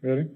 Ready?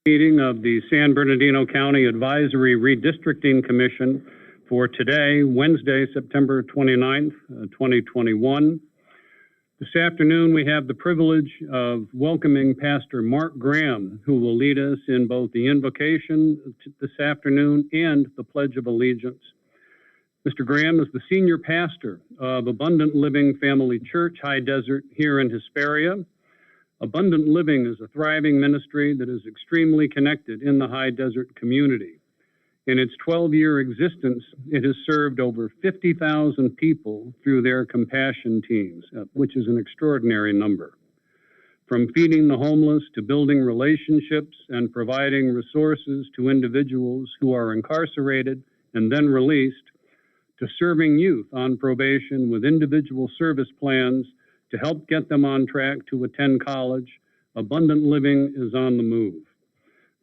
Meeting of the San Bernardino County Advisory Redistricting Commission for today, Wednesday, September 29th, 2021. This afternoon, we have the privilege of welcoming Pastor Mark Graham, who will lead us in both the invocation this afternoon and the Pledge of Allegiance. Mr. Graham is the senior pastor of Abundant Living Family Church, High Desert, here in Hesperia. Abundant Living is a thriving ministry that is extremely connected in the High Desert community. In its 12-year existence, it has served over 50,000 people through their compassion teams, which is an extraordinary number. From feeding the homeless to building relationships and providing resources to individuals who are incarcerated and then released, to serving youth on probation with individual service plans to help get them on track to attend college, Abundant Living is on the move.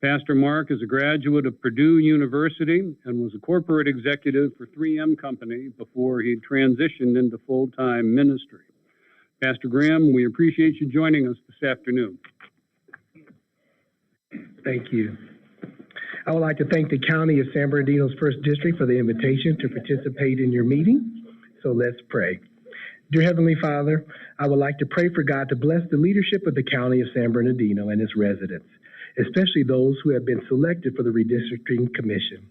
Pastor Mark is a graduate of Purdue University and was a corporate executive for 3M Company before he transitioned into full-time ministry. Pastor Graham, we appreciate you joining us this afternoon. Thank you. I would like to thank the County of San Bernardino's 1st District for the invitation to participate in your meeting. So let's pray. Dear Heavenly Father, I would like to pray for God to bless the leadership of the County of San Bernardino and its residents, especially those who have been selected for the Redistricting Commission.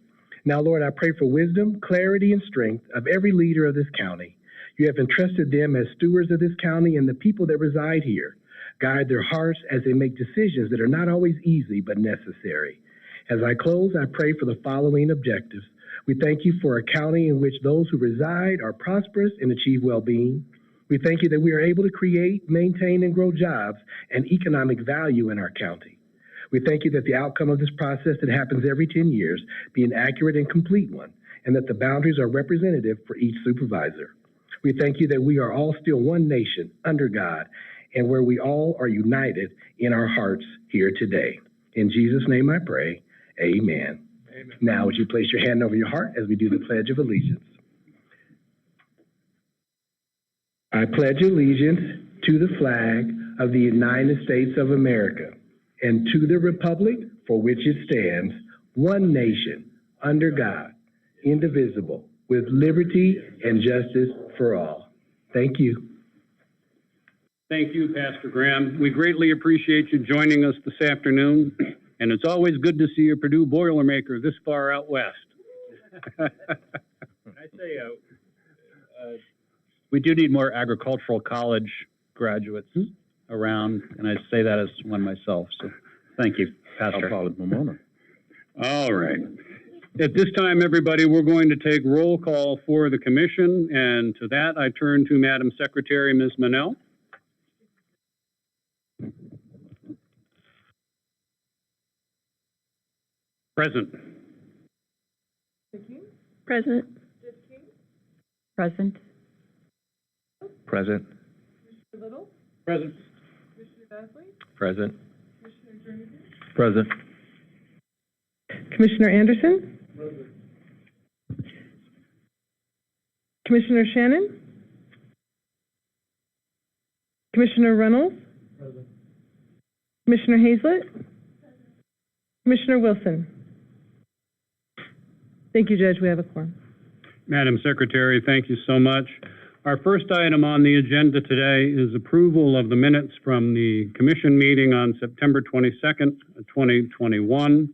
Now, Lord, I pray for wisdom, clarity, and strength of every leader of this county. You have entrusted them as stewards of this county and the people that reside here. Guide their hearts as they make decisions that are not always easy but necessary. As I close, I pray for the following objectives. We thank you for a county in which those who reside are prosperous and achieve well-being. We thank you that we are able to create, maintain, and grow jobs and economic value in our county. We thank you that the outcome of this process that happens every 10 years be an accurate and complete one, and that the boundaries are representative for each supervisor. We thank you that we are all still one nation under God, and where we all are united in our hearts here today. In Jesus' name I pray, amen. Amen. Now, would you place your hand over your heart as we do the Pledge of Allegiance? I pledge allegiance to the flag of the United States of America and to the republic for which it stands, one nation, under God, indivisible, with liberty and justice for all. Thank you. Thank you, Pastor Graham. We greatly appreciate you joining us this afternoon. And it's always good to see a Purdue Boilermaker this far out west. Can I say, we do need more agricultural college graduates around, and I say that as one myself. So thank you, Pastor. All right. At this time, everybody, we're going to take roll call for the commission. And to that, I turn to Madam Secretary, Ms. Manel. Present. Present. Present. Present. Commissioner Little. Present. Commissioner Basley. Present. Commissioner Jernigan. Present. Commissioner Anderson. Present. Commissioner Shannon. Commissioner Reynolds. Present. Commissioner Hazlett. Commissioner Wilson. Thank you, Judge. We have a quorum. Madam Secretary, thank you so much. Our first item on the agenda today is approval of the minutes from the commission meeting on September 22nd, 2021.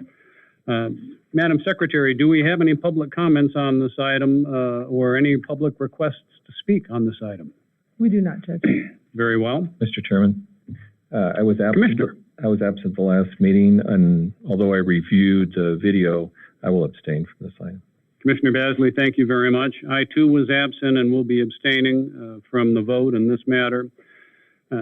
Madam Secretary, do we have any public comments on this item or any public requests to speak on this item? We do not, Judge. Very well. Mr. Chairman, I was absent. Commissioner. I was absent the last meeting, and although I reviewed the video, I will abstain from this item. Commissioner Basley, thank you very much. I too was absent and will be abstaining from the vote in this matter.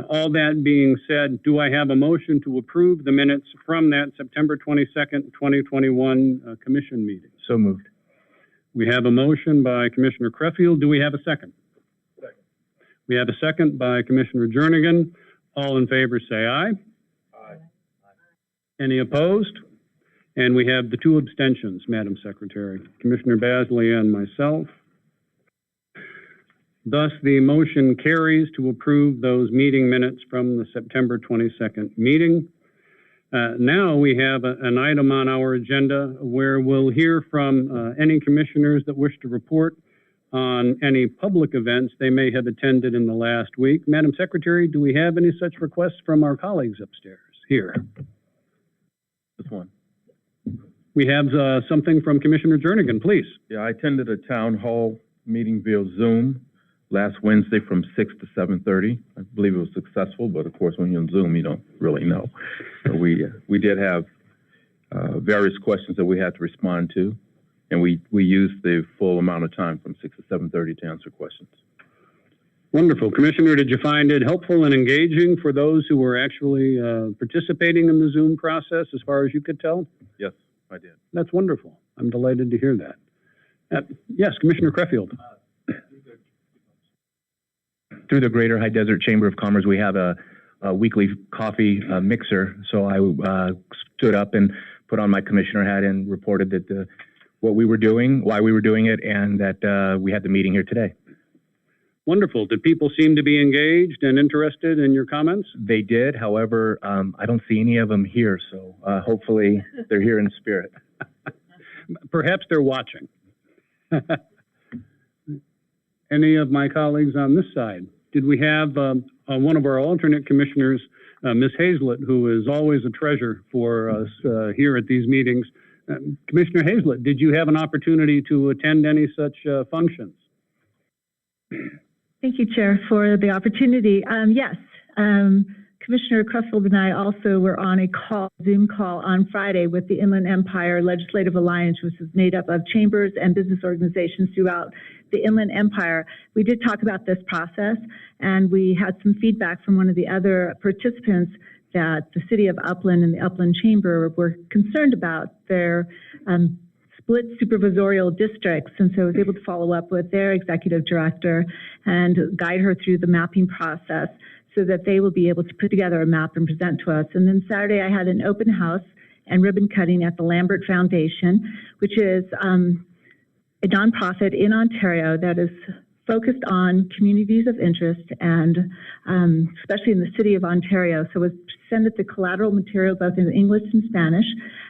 All that being said, do I have a motion to approve the minutes from that September 22nd, 2021 commission meeting? So moved. We have a motion by Commissioner Creffield. Do we have a second? Second. We have a second by Commissioner Jernigan. All in favor say aye. Aye. Any opposed? And we have the two abstentions, Madam Secretary, Commissioner Basley and myself. Thus, the motion carries to approve those meeting minutes from the September 22nd meeting. Now we have an item on our agenda where we'll hear from any commissioners that wish to report on any public events they may have attended in the last week. Madam Secretary, do we have any such requests from our colleagues upstairs here? This one. We have something from Commissioner Jernigan, please. Yeah, I attended a town hall meeting via Zoom last Wednesday from 6 to 7:30. I believe it was successful, but of course, when you're on Zoom, you don't really know. So we did have various questions that we had to respond to, and we used the full amount of time from 6 to 7:30 to answer questions. Wonderful. Commissioner, did you find it helpful and engaging for those who were actually participating in the Zoom process, as far as you could tell? Yes, I did. That's wonderful. I'm delighted to hear that. Yes, Commissioner Creffield. Through the Greater High Desert Chamber of Commerce, we have a weekly coffee mixer. So I stood up and put on my commissioner hat and reported that what we were doing, why we were doing it, and that we had the meeting here today. Wonderful. Did people seem to be engaged and interested in your comments? They did. However, I don't see any of them here. So hopefully they're here in spirit. Perhaps they're watching. Any of my colleagues on this side? Did we have one of our alternate commissioners, Ms. Hazlett, who is always a treasure for us here at these meetings? Commissioner Hazlett, did you have an opportunity to attend any such functions? Thank you, Chair, for the opportunity. Yes, Commissioner Creffield and I also were on a Zoom call on Friday with the Inland Empire Legislative Alliance, which is made up of chambers and business organizations throughout the Inland Empire. We did talk about this process, and we had some feedback from one of the other participants that the City of Upland and the Upland Chamber were concerned about their split supervisorial districts, and so I was able to follow up with their executive director and guide her through the mapping process so that they will be able to put together a map and present to us. And then Saturday I had an open house and ribbon cutting at the Lambert Foundation, which is a nonprofit in Ontario that is focused on communities of interest and especially in the city of Ontario. So was presented the collateral material both in English and Spanish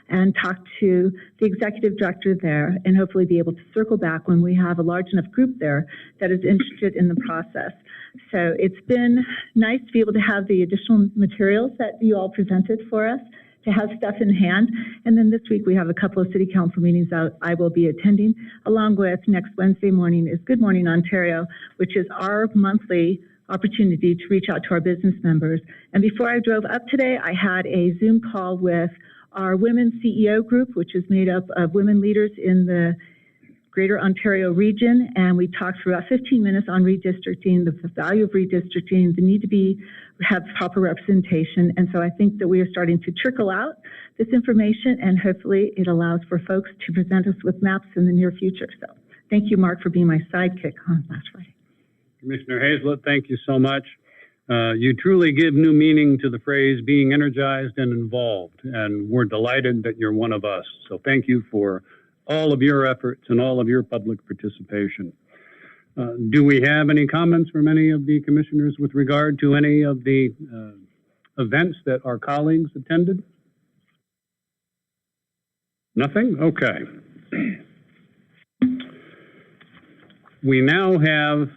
and talked to the executive director there and hopefully be able to circle back when we have a large enough group there that is interested in the process. So it's been nice to be able to have the additional materials that you all presented for us, to have stuff in hand. And then this week we have a couple of city council meetings that I will be attending, along with next Wednesday morning is Good Morning Ontario, which is our monthly opportunity to reach out to our business members. And before I drove up today, I had a Zoom call with our Women's CEO group, which is made up of women leaders in the Greater Ontario region, and we talked for about 15 minutes on redistricting, the value of redistricting, the need to have proper representation. And so I think that we are starting to trickle out this information, and hopefully it allows for folks to present us with maps in the near future. So thank you, Mark, for being my sidekick on last Friday. Commissioner Hazlett, thank you so much. You truly give new meaning to the phrase being energized and involved, and we're delighted that you're one of us. So thank you for all of your efforts and all of your public participation. Do we have any comments from any of the commissioners with regard to any of the events that our colleagues attended? Nothing? Okay. We now have,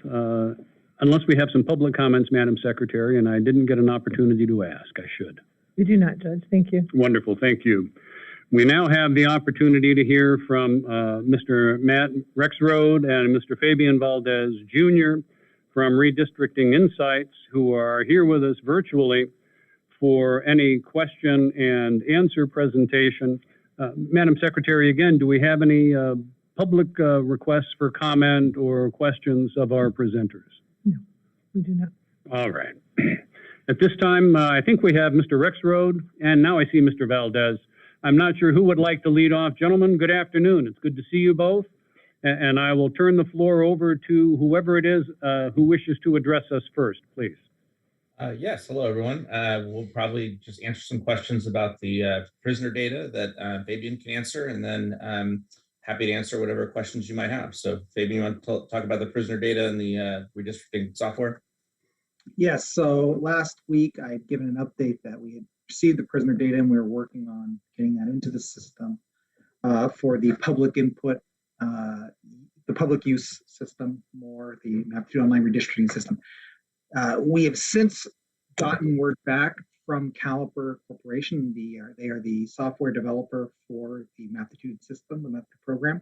unless we have some public comments, Madam Secretary, and I didn't get an opportunity to ask, I should. We do not, Judge. Thank you. Wonderful. Thank you. We now have the opportunity to hear from Mr. Matt Rexroad and Mr. Fabian Valdez Jr. from Redistricting Insights, who are here with us virtually for any question and answer presentation. Madam Secretary, again, do we have any public requests for comment or questions of our presenters? No, we do not. All right. At this time, I think we have Mr. Rexroad, and now I see Mr. Valdez. I'm not sure who would like to lead off. Gentlemen, good afternoon. It's good to see you both. And I will turn the floor over to whoever it is who wishes to address us first, please. Yes, hello, everyone. We'll probably just answer some questions about the prisoner data that Fabian can answer, and then happy to answer whatever questions you might have. So Fabian, you want to talk about the prisoner data and the redistricting software? Yes, so last week I had given an update that we had received the prisoner data, and we're working on getting that into the system for the public input, the public use system, more the MAP2 online redistricting system. We have since gotten word back from Caliper Corporation. They are the software developer for the MAP2 system, the MAP2 program.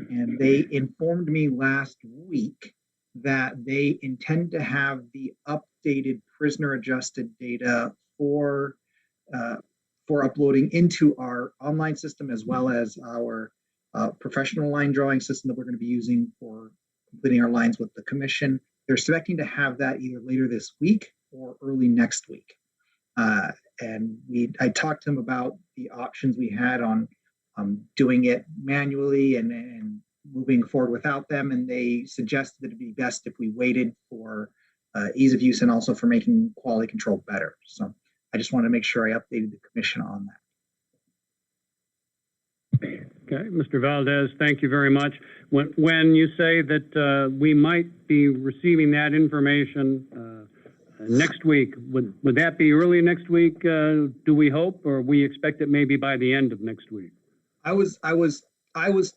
And they informed me last week that they intend to have the updated prisoner adjusted data for uploading into our online system, as well as our professional line drawing system that we're going to be using for completing our lines with the commission. They're expecting to have that either later this week or early next week. And I talked to them about the options we had on doing it manually and moving forward without them. And they suggested that it'd be best if we waited for ease of use and also for making quality control better. So I just want to make sure I updated the commission on that. Okay, Mr. Valdez, thank you very much. When you say that we might be receiving that information next week, would that be early next week, do we hope, or we expect it maybe by the end of next week? I was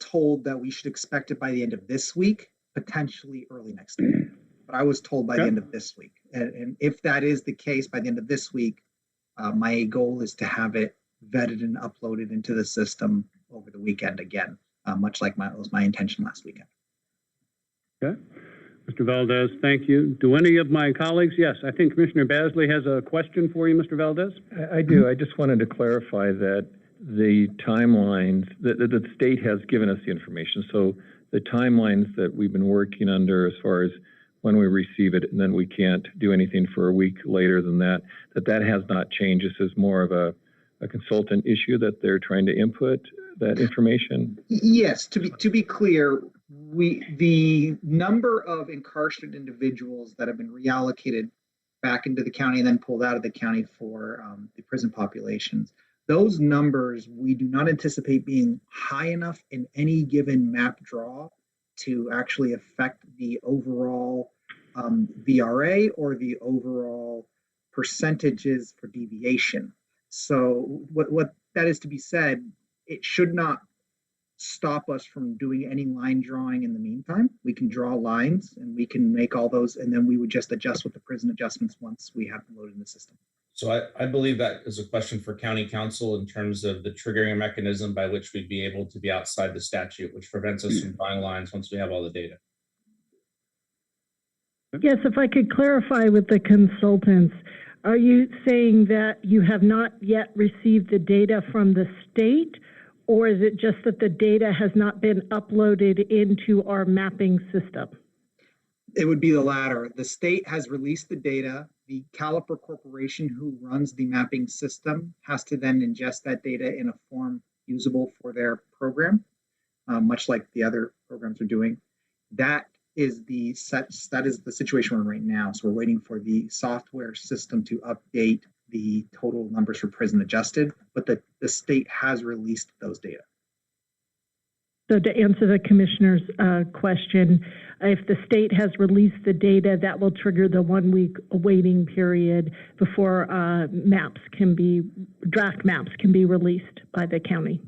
told that we should expect it by the end of this week, potentially early next week. But I was told by the end of this week. And if that is the case by the end of this week, my goal is to have it vetted and uploaded into the system over the weekend again, much like was my intention last weekend. Okay. Mr. Valdez, thank you. Do any of my colleagues? Yes, I think Commissioner Basley has a question for you, Mr. Valdez. I do. I just wanted to clarify that the timelines, the state has given us the information. So the timelines that we've been working under as far as when we receive it, and then we can't do anything for a week later than that, that has not changed. This is more of a consultant issue that they're trying to input that information? Yes, to be clear, the number of incarcerated individuals that have been reallocated back into the county and then pulled out of the county for the prison populations, those numbers we do not anticipate being high enough in any given map draw to actually affect the overall VRA or the overall percentages for deviation. So what that is to be said, it should not stop us from doing any line drawing in the meantime. We can draw lines and we can make all those, and then we would just adjust with the prison adjustments once we have them loaded in the system. So I believe that is a question for county council in terms of the triggering mechanism by which we'd be able to be outside the statute, which prevents us from drawing lines once we have all the data. Yes, if I could clarify with the consultants, are you saying that you have not yet received the data from the state, or is it just that the data has not been uploaded into our mapping system? It would be the latter. The state has released the data. The Caliper Corporation, who runs the mapping system, has to then ingest that data in a form usable for their program, much like the other programs are doing. That is the situation we're in right now. So we're waiting for the software system to update the total numbers for prison adjusted, but the state has released those data. So to answer the commissioner's question, if the state has released the data, that will trigger the 1 week waiting period before draft maps can be released by the county.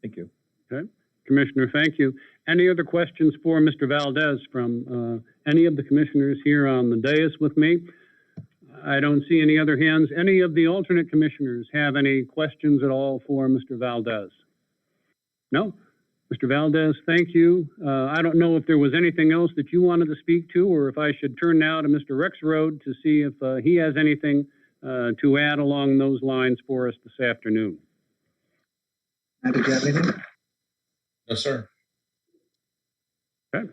Thank you. Okay, Commissioner, thank you. Any other questions for Mr. Valdez from any of the commissioners here on the dais with me? I don't see any other hands. Any of the alternate commissioners have any questions at all for Mr. Valdez? No? Mr. Valdez, thank you. I don't know if there was anything else that you wanted to speak to, or if I should turn now to Mr. Rexroad to see if he has anything to add along those lines for us this afternoon. Did you have anything? No, sir. Okay.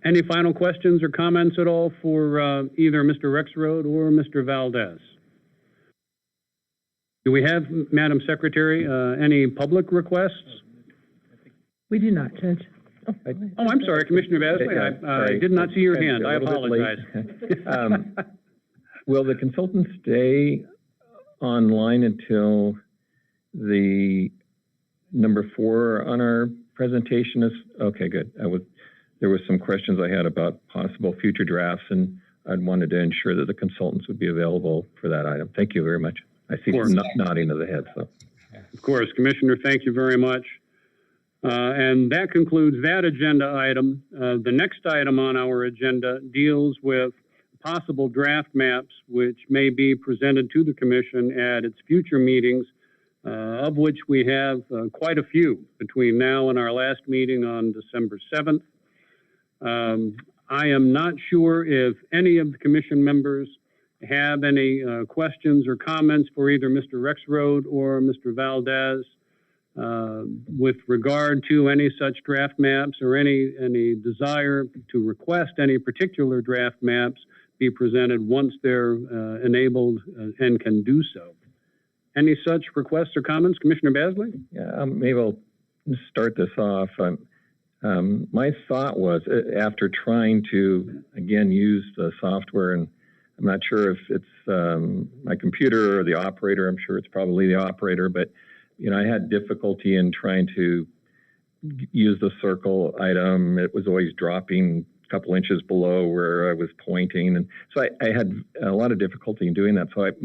Any final questions or comments at all for either Mr. Rexroad or Mr. Valdez? Do we have, Madam Secretary, any public requests? We do not, Judge. Oh, I'm sorry, Commissioner Basley. I did not see your hand. I apologize. Will the consultant stay online until the number 4 on our presentation is? Okay, good. There was some questions I had about possible future drafts, and I wanted to ensure that the consultants would be available for that item. Thank you very much. I see Of course. nodding of the head, so. Of course, Commissioner, thank you very much. And that concludes that agenda item. The next item on our agenda deals with possible draft maps which may be presented to the Commission at its future meetings, of which we have quite a few between now and our last meeting on December 7th. I am not sure if any of the Commission members have any questions or comments for either Mr. Rexroad or Mr. Valdez with regard to any such draft maps or any desire to request any particular draft maps be presented once they're enabled and can do so. Any such requests or comments, Commissioner Basley? Yeah, maybe I'll start this off. My thought was, after trying to, again, use the software, and I'm not sure if it's my computer or the operator, I'm sure it's probably the operator, but you know, I had difficulty in trying to use the circle item. It was always dropping a couple inches below where I was pointing. And so I had a lot of difficulty in doing that. So I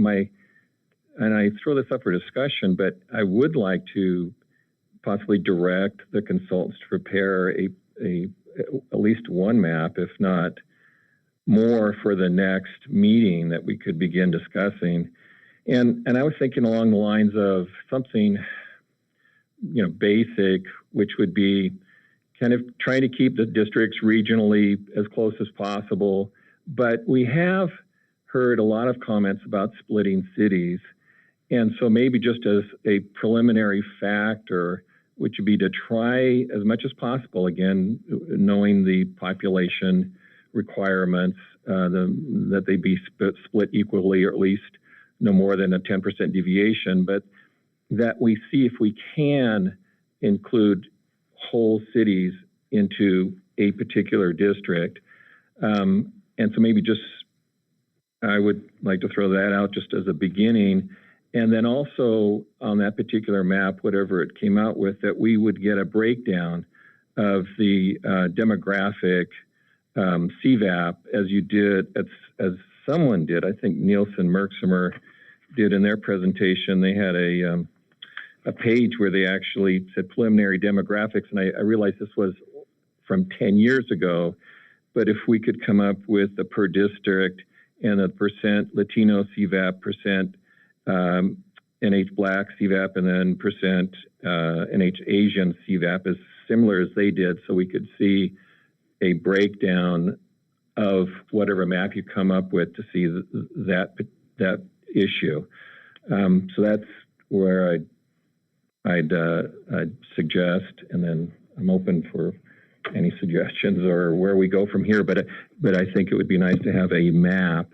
throw this up for discussion, but I would like to possibly direct the consultants to prepare at least one map, if not more, for the next meeting that we could begin discussing. And I was thinking along the lines of something, you know, basic, which would be kind of trying to keep the districts regionally as close as possible. But we have heard a lot of comments about splitting cities. And so maybe just as a preliminary factor, which would be to try as much as possible, again, knowing the population requirements, that they be split equally, or at least no more than a 10% deviation, but that we see if we can include whole cities into a particular district. And so maybe just, I would like to throw that out just as a beginning. And then also on that particular map, whatever it came out with, that we would get a breakdown of the demographic CVAP as you did, as someone did, I think Nielsen Merksimer did in their presentation. They had a page where they actually said preliminary demographics, and I realized this was from 10 years ago, but if we could come up with the per district and the percent Latino CVAP, percent NH Black CVAP, and then percent NH Asian CVAP as similar as they did, so we could see a breakdown of whatever map you come up with to see that issue. So that's where I'd suggest, and then I'm open for any suggestions or where we go from here. But I think it would be nice to have a map,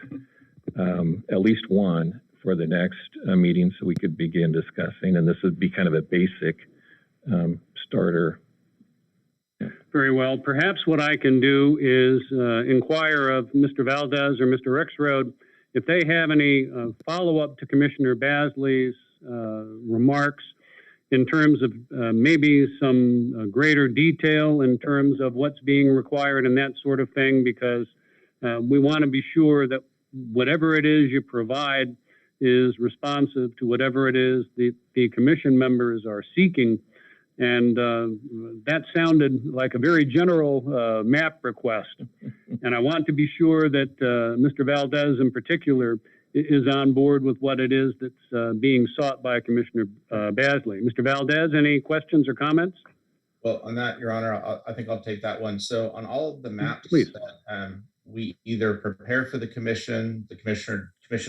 at least one, for the next meeting, so we could begin discussing. And this would be kind of a basic starter. Very well. Perhaps what I can do is inquire of Mr. Valdez or Mr. Rexroad if they have any follow-up to Commissioner Basley's remarks in terms of maybe some greater detail in terms of what's being required and that sort of thing, because we want to be sure that whatever it is you provide is responsive to whatever it is the commission members are seeking. And that sounded like a very general map request. And I want to be sure that Mr. Valdez in particular is on board with what it is that's being sought by Commissioner Basley. Mr. Valdez, any questions or comments? Well, on that, Your Honor, I think I'll take that one. So on all of the maps Please. that we either prepare for the commission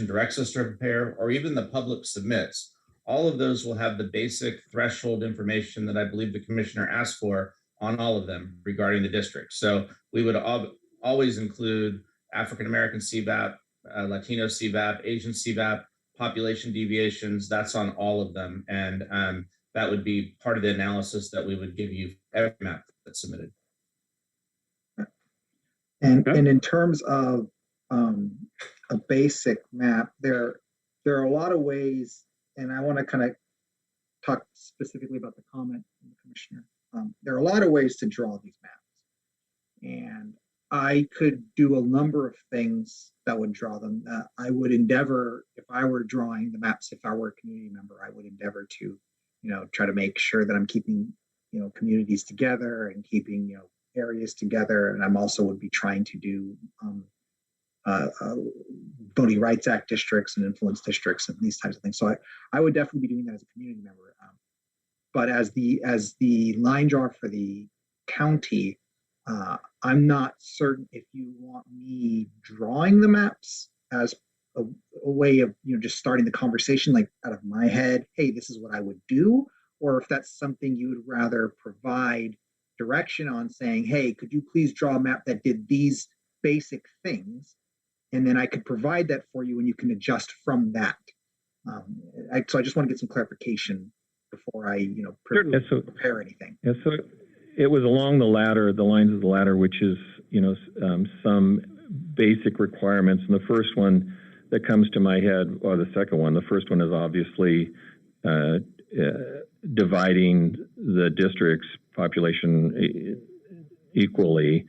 directs us to prepare, or even the public submits, all of those will have the basic threshold information that I believe the commissioner asked for on all of them regarding the district. So we would always include African-American CVAP, Latino CVAP, Asian CVAP, population deviations. That's on all of them. And that would be part of the analysis that we would give you every map that's submitted. And in terms of a basic map, there are a lot of ways, and I want to kind of talk specifically about the comment from the commissioner. There are a lot of ways to draw these maps, and I could do a number of things that would draw them. I would endeavor, if I were drawing the maps, if I were a community member, I would endeavor to, try to make sure that I'm keeping, communities together and keeping, areas together. And I'm also would be trying to do Voting Rights Act districts and influence districts and these types of things. So I would definitely be doing that as a community member. But as the line drawer for the county, I'm not certain if you want me drawing the maps as a way of just starting the conversation, like out of my head, hey, this is what I would do, or if that's something you would rather provide direction on, saying, hey, could you please draw a map that did these basic things, and then I could provide that for you and you can adjust from that. So I just want to get some clarification before I prepare anything. Yeah, so it was along the lines of the ladder, which is some basic requirements. And the first one that comes to my head, or the second one, the first one is obviously dividing the district's population equally.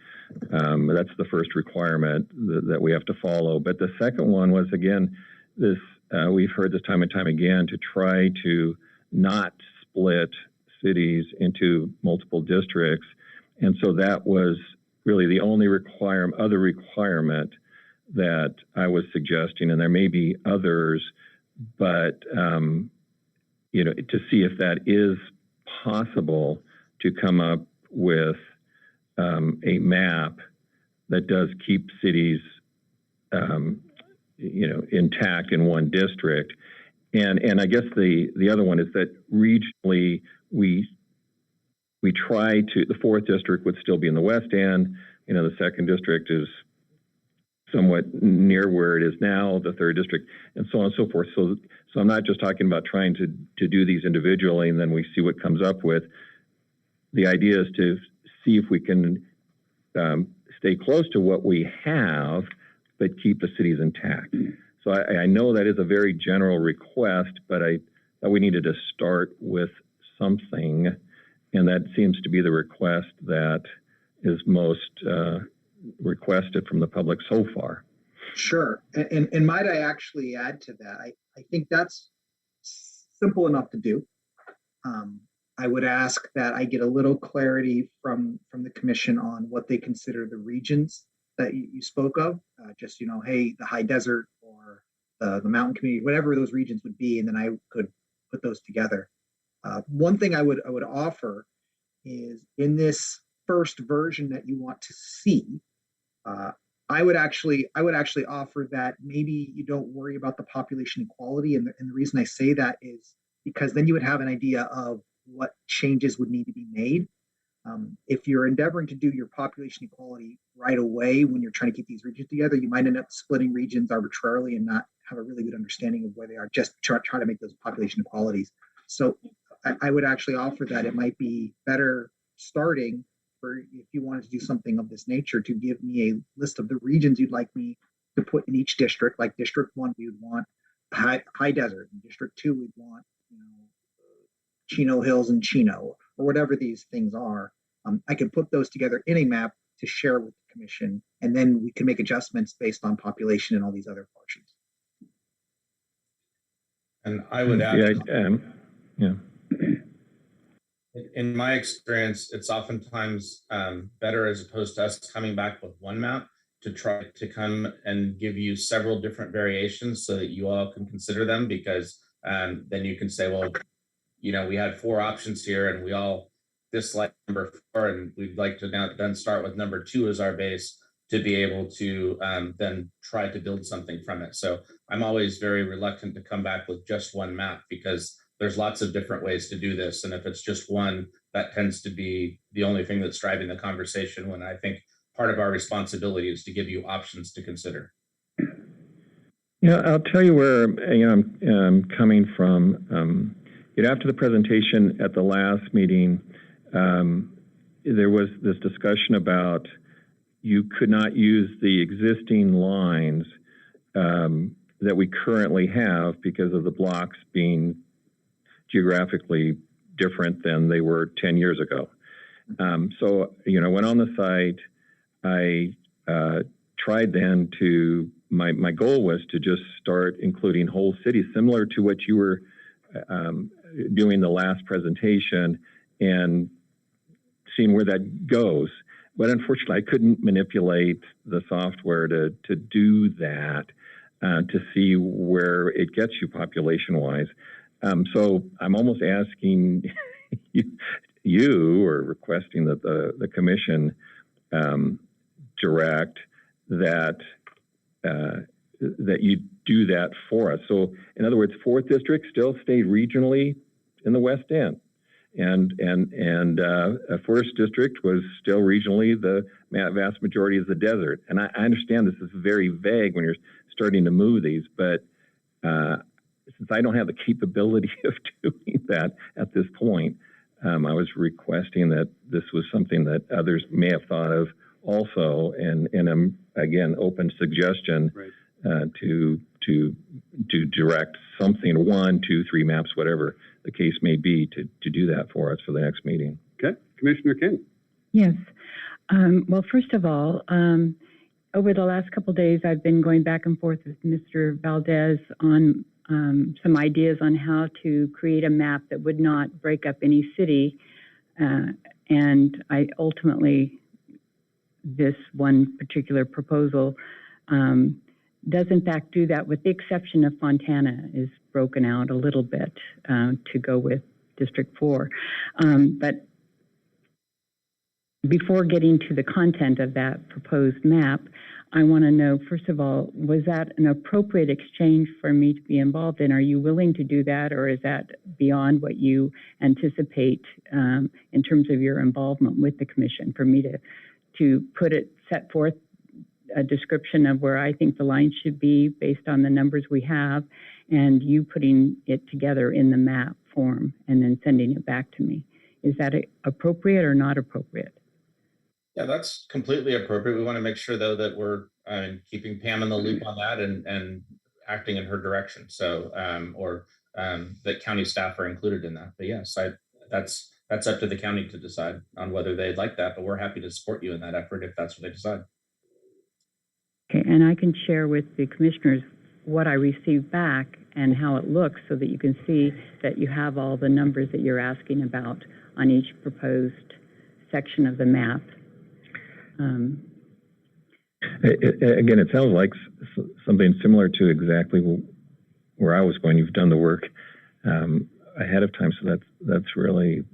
That's the first requirement that we have to follow. But the second one was, again, this we've heard this time and time again, to try to not split cities into multiple districts. And so that was really the only other requirement that I was suggesting, and there may be others, but to see if that is possible to come up with a map that does keep cities, intact in one district. And I guess the other one is that regionally we try to, the 4th district would still be in the west end. The 2nd district is somewhat near where it is now, the 3rd district, and so on and so forth. So I'm not just talking about trying to do these individually and then we see what comes up with. The idea is to see if we can stay close to what we have, but keep the cities intact. So I know that is a very general request, but I thought we needed to start with something, and that seems to be the request that is most requested from the public so far. Sure, and might I actually add to that? I think that's simple enough to do. I would ask that I get a little clarity from the commission on what they consider the regions that you spoke of. Just, hey, the high desert or the mountain community, whatever those regions would be, and then I could put those together. One thing I would offer is, in this first version that you want to see, I would actually offer that maybe you don't worry about the population equality, and the reason I say that is because then you would have an idea of what changes would need to be made. If you're endeavoring to do your population equality right away when you're trying to keep these regions together, you might end up splitting regions arbitrarily and not have a really good understanding of where they are, just try to make those population equalities. So I would actually offer that it might be better starting, for if you wanted to do something of this nature, to give me a list of the regions you'd like me to put in each district. Like District 1, we would want high desert. In District 2, we'd want Chino Hills and Chino, or whatever these things are. I can put those together in a map to share with the commission, and then we can make adjustments based on population and all these other portions. And I would add, Yeah. in my experience, it's oftentimes better, as opposed to us coming back with one map, to try to come and give you several different variations so that you all can consider them, because then you can say, well, we had 4 options here and we all dislike number 4, and we'd like to now then start with number 2 as our base to be able to then try to build something from it. So I'm always very reluctant to come back with just one map, because there's lots of different ways to do this. And if it's just one, that tends to be the only thing that's driving the conversation, when I think part of our responsibility is to give you options to consider. I'll tell you where I'm coming from. After the presentation at the last meeting, there was this discussion about you could not use the existing lines that we currently have because of the blocks being geographically different than they were 10 years ago. So, I went on the site. I tried then to my goal was to just start including whole cities, similar to what you were doing the last presentation, and seeing where that goes. But unfortunately, I couldn't manipulate the software to do that, to see where it gets you population-wise. So I'm almost asking you or requesting that the commission direct that that you do that for us. So in other words, 4th District still stayed regionally in the West End. And 1st District was still regionally the vast majority of the desert. And I understand this is very vague when you're starting to move these, but since I don't have the capability of doing that at this point, I was requesting that this was something that others may have thought of also, and I'm, again, open to suggestion. Right. To direct something, 1, 2, 3 maps, whatever the case may be, to do that for us for the next meeting. Okay, Commissioner King. Yes. Well, first of all, over the last couple of days, I've been going back and forth with Mr. Valdez on some ideas on how to create a map that would not break up any city. And I ultimately, this one particular proposal does in fact do that, with the exception of Fontana is broken out a little bit to go with District 4. But before getting to the content of that proposed map, I want to know, first of all, was that an appropriate exchange for me to be involved in? Are you willing to do that, or is that beyond what you anticipate in terms of your involvement with the commission, for me to set forth a description of where I think the line should be based on the numbers we have, and you putting it together in the map form and then sending it back to me? Is that appropriate or not appropriate? Yeah, that's completely appropriate. We want to make sure, though, that we're keeping Pam in the loop on that and acting in her direction. So, that county staff are included in that. But yes, that's up to the county to decide on whether they'd like that. But we're happy to support you in that effort if that's what they decide. Okay, and I can share with the commissioners what I received back and how it looks, so that you can see that you have all the numbers that you're asking about on each proposed section of the map. Again, it sounds like something similar to exactly where I was going. You've done the work ahead of time, so that's really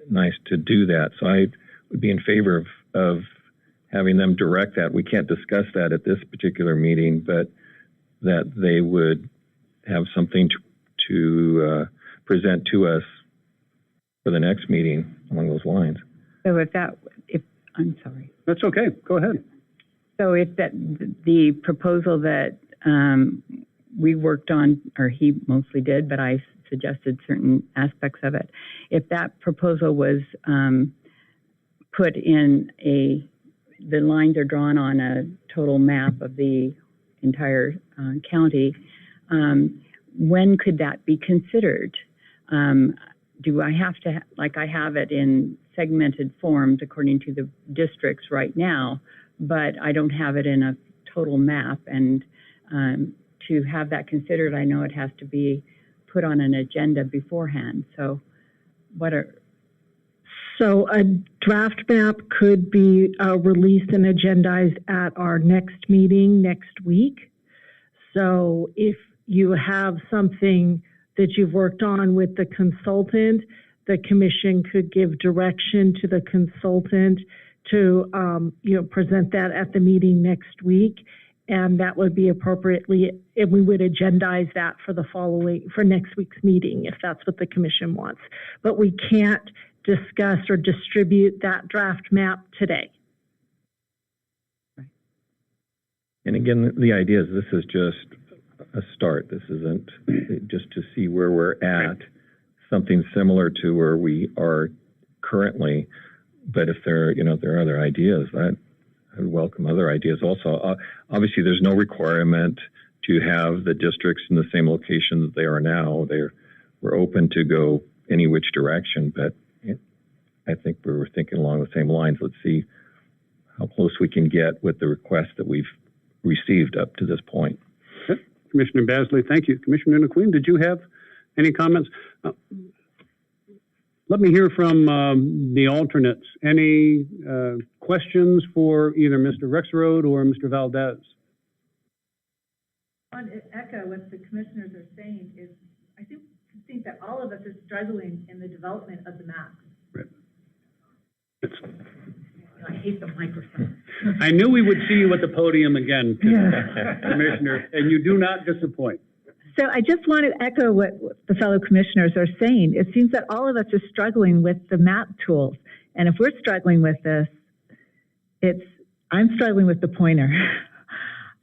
nice to do that. So I would be in favor of having them direct that. We can't discuss that at this particular meeting, but that they would have something to present to us for the next meeting along those lines. So I'm sorry. That's okay. Go ahead. So if the proposal that we worked on, or he mostly did, but I suggested certain aspects of it, if that proposal was put in the lines are drawn on a total map of the entire county, when could that be considered? Do I have to, like I have it in segmented forms according to the districts right now, but I don't have it in a total map? And to have that considered, I know it has to be put on an agenda beforehand. So So a draft map could be released and agendized at our next meeting next week. So if you have something that you've worked on with the consultant, the commission could give direction to the consultant to present that at the meeting next week, and that would be appropriately, and we would agendize that for next week's meeting if that's what the commission wants. But we can't discuss or distribute that draft map today. And again, the idea is this is just a start. This isn't just to see where we're at, something similar to where we are currently. But if there are other ideas, I would welcome other ideas also. Obviously, there's no requirement to have the districts in the same location that they are now. We're open to go any which direction, but I think we were thinking along the same lines. Let's see how close we can get with the request that we've received up to this point. Okay. Commissioner Basley, thank you. Commissioner McQueen, did you have any comments? Let me hear from the alternates. Any questions for either Mr. Rexroad or Mr. Valdez? I want to echo what the commissioners are saying is I think that all of us are struggling in the development of the maps. Right. I hate the microphone. I knew we would see you at the podium again, Commissioner, and you do not disappoint. So I just want to echo what the fellow commissioners are saying. It seems that all of us are struggling with the map tools. And if we're struggling with this, I'm struggling with the pointer,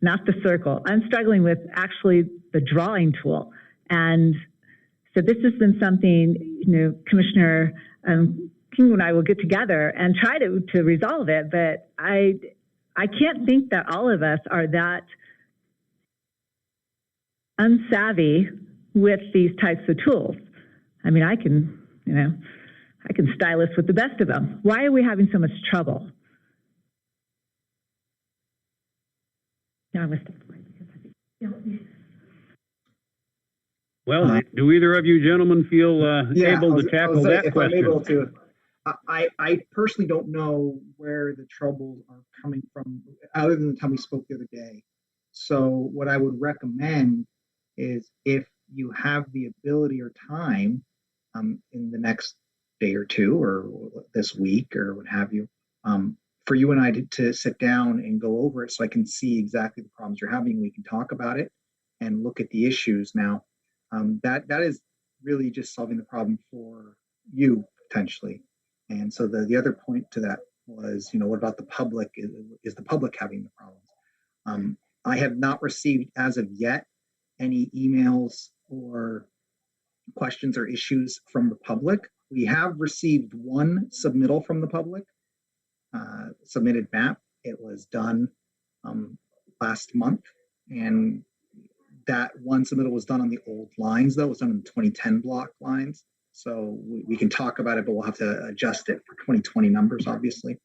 not the circle. I'm struggling with actually the drawing tool. And so this has been something, Commissioner King and I will get together and try to resolve it. But I can't think that all of us are that unsavvy with these types of tools. I mean, I can stylus with the best of them. Why are we having so much trouble? Now I must have. Well, do either of you gentlemen feel able to tackle that question? I'm able to. I personally don't know where the troubles are coming from, other than the time we spoke the other day. So what I would recommend is if you have the ability or time in the next day or two or this week or what have you, for you and I to sit down and go over it so I can see exactly the problems you're having. We can talk about it and look at the issues. Now, that is really just solving the problem for you potentially. And so the other point to that was, what about the public? Is the public having the problems? I have not received as of yet any emails or questions or issues from the public. We have received one submittal from the public, submitted map. It was done last month, and that one submittal was done on the old lines, though. It was done on the 2010 block lines. So we can talk about it, but we'll have to adjust it for 2020 numbers, obviously.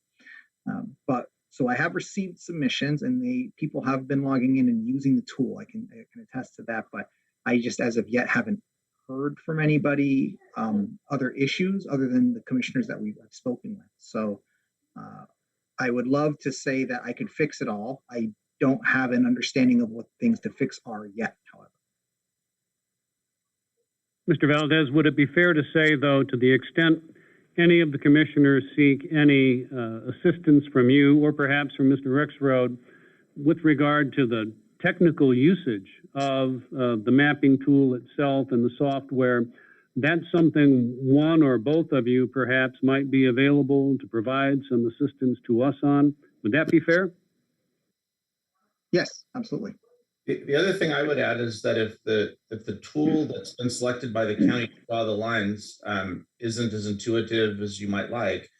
So I have received submissions, and people have been logging in and using the tool. I can attest to that, but I just, as of yet, haven't heard from anybody other issues other than the commissioners that we've spoken with. So I would love to say that I could fix it all. I don't have an understanding of what things to fix are yet, however. Mr. Valdez, would it be fair to say, though, to the extent any of the commissioners seek any assistance from you or perhaps from Mr. Rexroad with regard to the technical usage of the mapping tool itself and the software, that's something one or both of you perhaps might be available to provide some assistance to us on? Would that be fair? Yes, absolutely. The other thing I would add is that if the tool that's been selected by the county to draw the lines isn't as intuitive as you might like,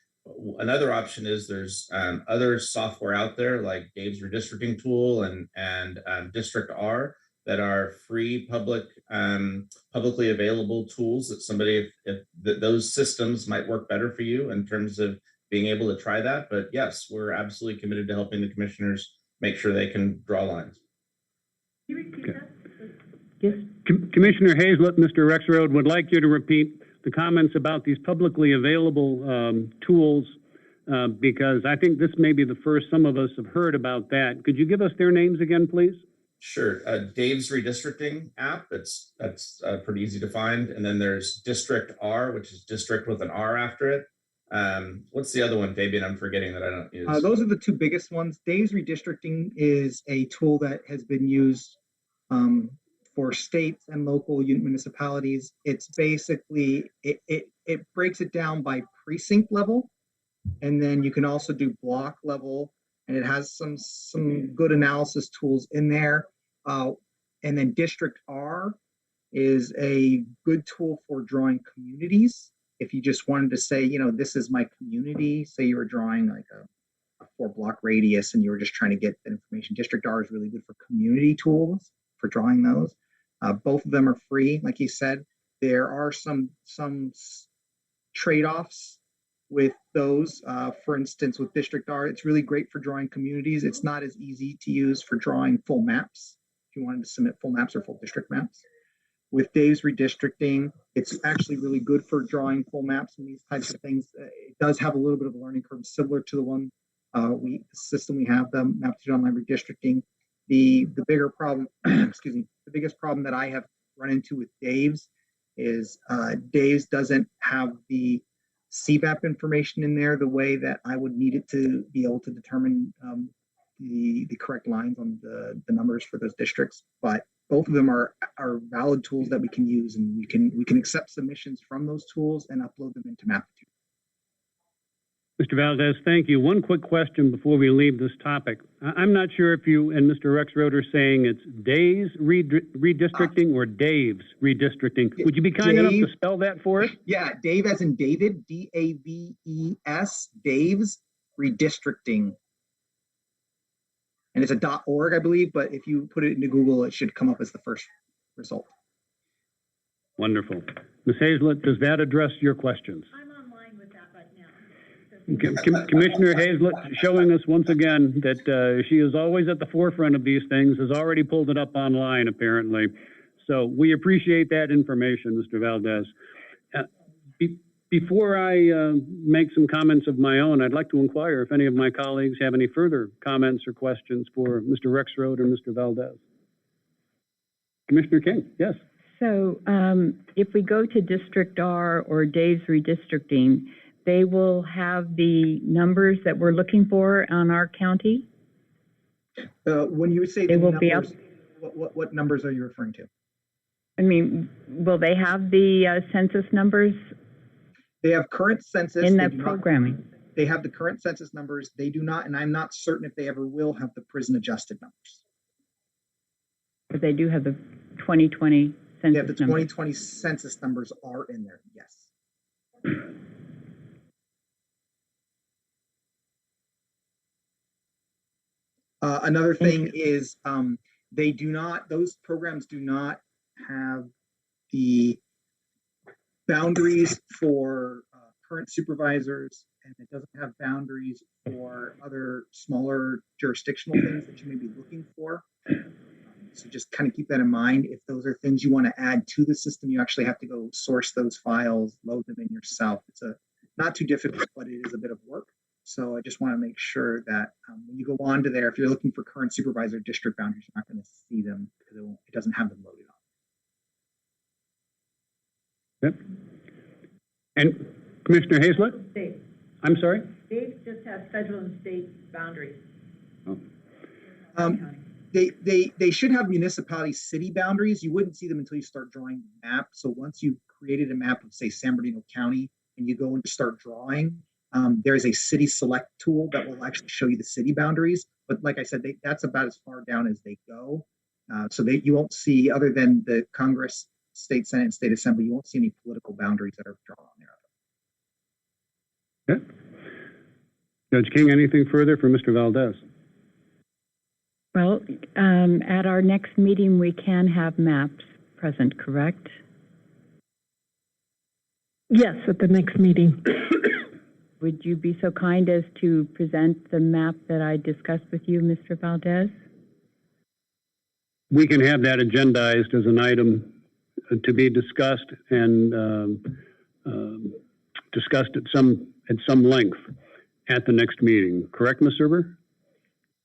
another option is there's other software out there like Dave's Redistricting tool and District R that are free publicly available tools that somebody, if those systems might work better for you in terms of being able to try that. But yes, we're absolutely committed to helping the commissioners make sure they can draw lines. Can you repeat that? Yes. Commissioner Hazlett, Mr. Rexroad would like you to repeat the comments about these publicly available tools because I think this may be the first some of us have heard about that. Could you give us their names again, please? Sure. Dave's Redistricting app, that's pretty easy to find. And then there's District R, which is district with an R after it. What's the other one, Fabian? I'm forgetting that I don't use. Those are the two biggest ones. Dave's Redistricting is a tool that has been used for states and local municipalities. It's basically, it breaks it down by precinct level, and then you can also do block level, and it has some good analysis tools in there. And then District R is a good tool for drawing communities. If you just wanted to say, this is my community, say you were drawing like a 4-block radius and you were just trying to get the information. District R is really good for community tools for drawing those. Both of them are free, like you said. There are some trade-offs with those. For instance, with District R, it's really great for drawing communities. It's not as easy to use for drawing full maps, if you wanted to submit full maps or full district maps. With Dave's redistricting, it's actually really good for drawing full maps and these types of things. It does have a little bit of a learning curve similar to the one the system we have, the Mapped Online Redistricting. The bigger problem, excuse me, the biggest problem that I have run into with Dave's is Dave's doesn't have the CVAP information in there the way that I would need it to be able to determine the correct lines on the numbers for those districts. But both of them are valid tools that we can use, and we can accept submissions from those tools and upload them into Mappitude. Mr. Valdez, thank you. One quick question before we leave this topic. I'm not sure if you and Mr. Rexroad are saying it's Dave's redistricting or Dave's redistricting. Would you be kind enough to spell that for us? Yeah, Dave as in David, D-A-V-E-S, Dave's redistricting. And it's a .org, I believe, but if you put it into Google, it should come up as the first result. Wonderful. Ms. Hazlett, does that address your questions? I'm online with that right now. Commissioner Hazlett showing us once again that she is always at the forefront of these things, has already pulled it up online, apparently. So we appreciate that information, Mr. Valdez. Before I make some comments of my own, I'd like to inquire if any of my colleagues have any further comments or questions for Mr. Rexroad or Mr. Valdez. Commissioner King, yes. So if we go to District R or Dave's redistricting, they will have the numbers that we're looking for on our county? When you say they will numbers, be up. What numbers are you referring to? I mean, will they have the census numbers? They have current census. In that programming. They have the current census numbers. They do not, and I'm not certain if they ever will have the prison adjusted numbers. But they do have the 2020 census Yeah, the 2020 numbers. census numbers are in there, yes. Another thing is those programs do not have the boundaries for current supervisors, and it doesn't have boundaries for other smaller jurisdictional things that you may be looking for. So just kind of keep that in mind. If those are things you want to add to the system, you actually have to go source those files, load them in yourself. It's not too difficult, but it is a bit of work. So I just want to make sure that when you go on to there, if you're looking for current supervisor district boundaries, you're not going to see them because it doesn't have them loaded on. Yep. And Commissioner Hazlett? State. I'm sorry? Dave just has federal and state boundaries. Oh. They should have municipality city boundaries. You wouldn't see them until you start drawing the map. So once you've created a map of, say, San Bernardino County, and you go and start drawing, there's a city select tool that will actually show you the city boundaries. But like I said, that's about as far down as they go. So you won't see, other than the Congress, State Senate, and State Assembly, you won't see any political boundaries that are drawn there. Okay. Judge King, anything further for Mr. Valdez? Well, at our next meeting, we can have maps present, correct? Yes, at the next meeting. Would you be so kind as to present the map that I discussed with you, Mr. Valdez? We can have that agendized as an item to be discussed and discussed at some length at the next meeting. Correct, Ms. Serber?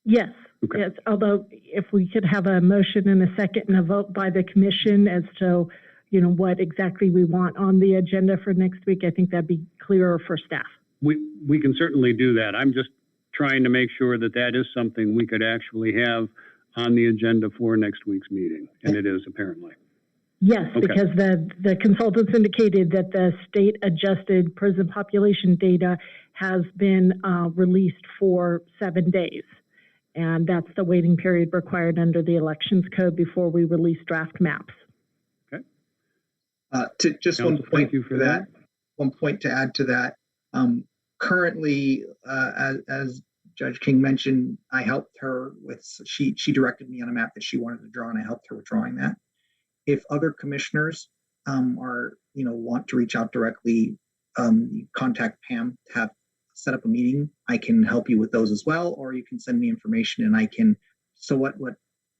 Yes. Okay. Yes, although if we could have a motion and a second and a vote by the commission as to, what exactly we want on the agenda for next week, I think that'd be clearer for staff. We can certainly do that. I'm just trying to make sure that that is something we could actually have on the agenda for next week's meeting, and it is apparently. Yes, Okay. because the consultants indicated that the state adjusted prison population data has been released for 7 days. And that's the waiting period required under the elections code before we release draft maps. Okay. To just Counsel, one point thank you for that. One point to add to that. Currently, as Judge King mentioned, I helped her with, she directed me on a map that she wanted to draw, and I helped her with drawing that. If other commissioners are, want to reach out directly, contact Pam to have set up a meeting, I can help you with those as well, or you can send me information and I can. So what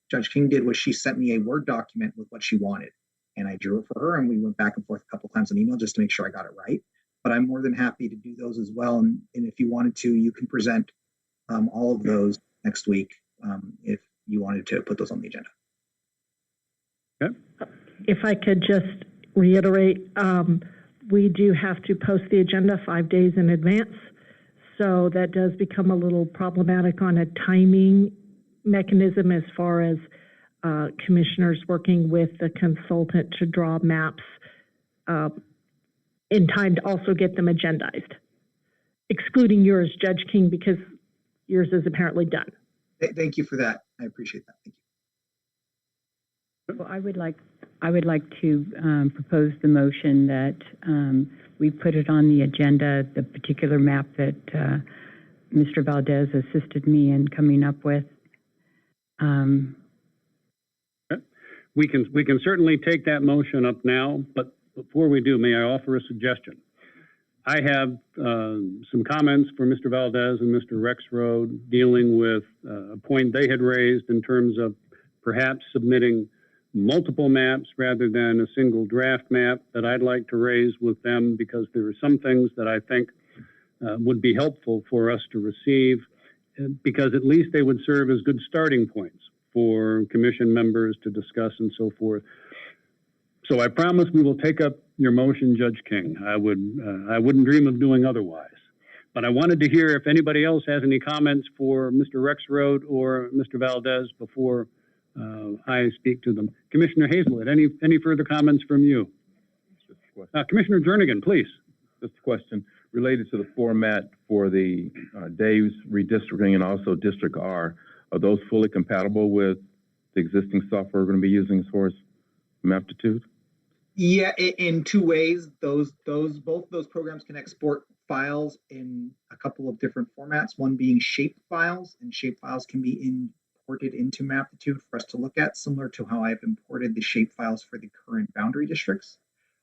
Judge King did was she sent me a Word document with what she wanted, and I drew it for her, and we went back and forth a couple of times on email just to make sure I got it right. But I'm more than happy to do those as well, and if you wanted to, you can present all of those next week if you wanted to put those on the agenda. Okay. If I could just reiterate, we do have to post the agenda 5 days in advance. So that does become a little problematic on a timing mechanism as far as commissioners working with the consultant to draw maps in time to also get them agendized, excluding yours, Judge King, because yours is apparently done. Thank you for that. I appreciate that. Thank you. Well, I would like to propose the motion that we put it on the agenda, the particular map that Mr. Valdez assisted me in coming up with. We can certainly take that motion up now, but before we do, may I offer a suggestion? I have some comments for Mr. Valdez and Mr. Rexroad dealing with a point they had raised in terms of perhaps submitting multiple maps rather than a single draft map that I'd like to raise with them, because there are some things that I think would be helpful for us to receive, because at least they would serve as good starting points for commission members to discuss and so forth. So I promise we will take up your motion, Judge King. I wouldn't dream of doing otherwise. But I wanted to hear if anybody else has any comments for Mr. Rexroad or Mr. Valdez before I speak to them. Commissioner Hazelwood, any further comments from you? Commissioner Jernigan, please. Just a question related to the format for the Dave's redistricting and also District R. Are those fully compatible with the existing software we're going to be using as far as Maptitude? Yeah, in two ways. Both of those programs can export files in a couple of different formats. One being shape files, and shape files can be imported into Maptitude for us to look at, similar to how I've imported the shape files for the current boundary districts.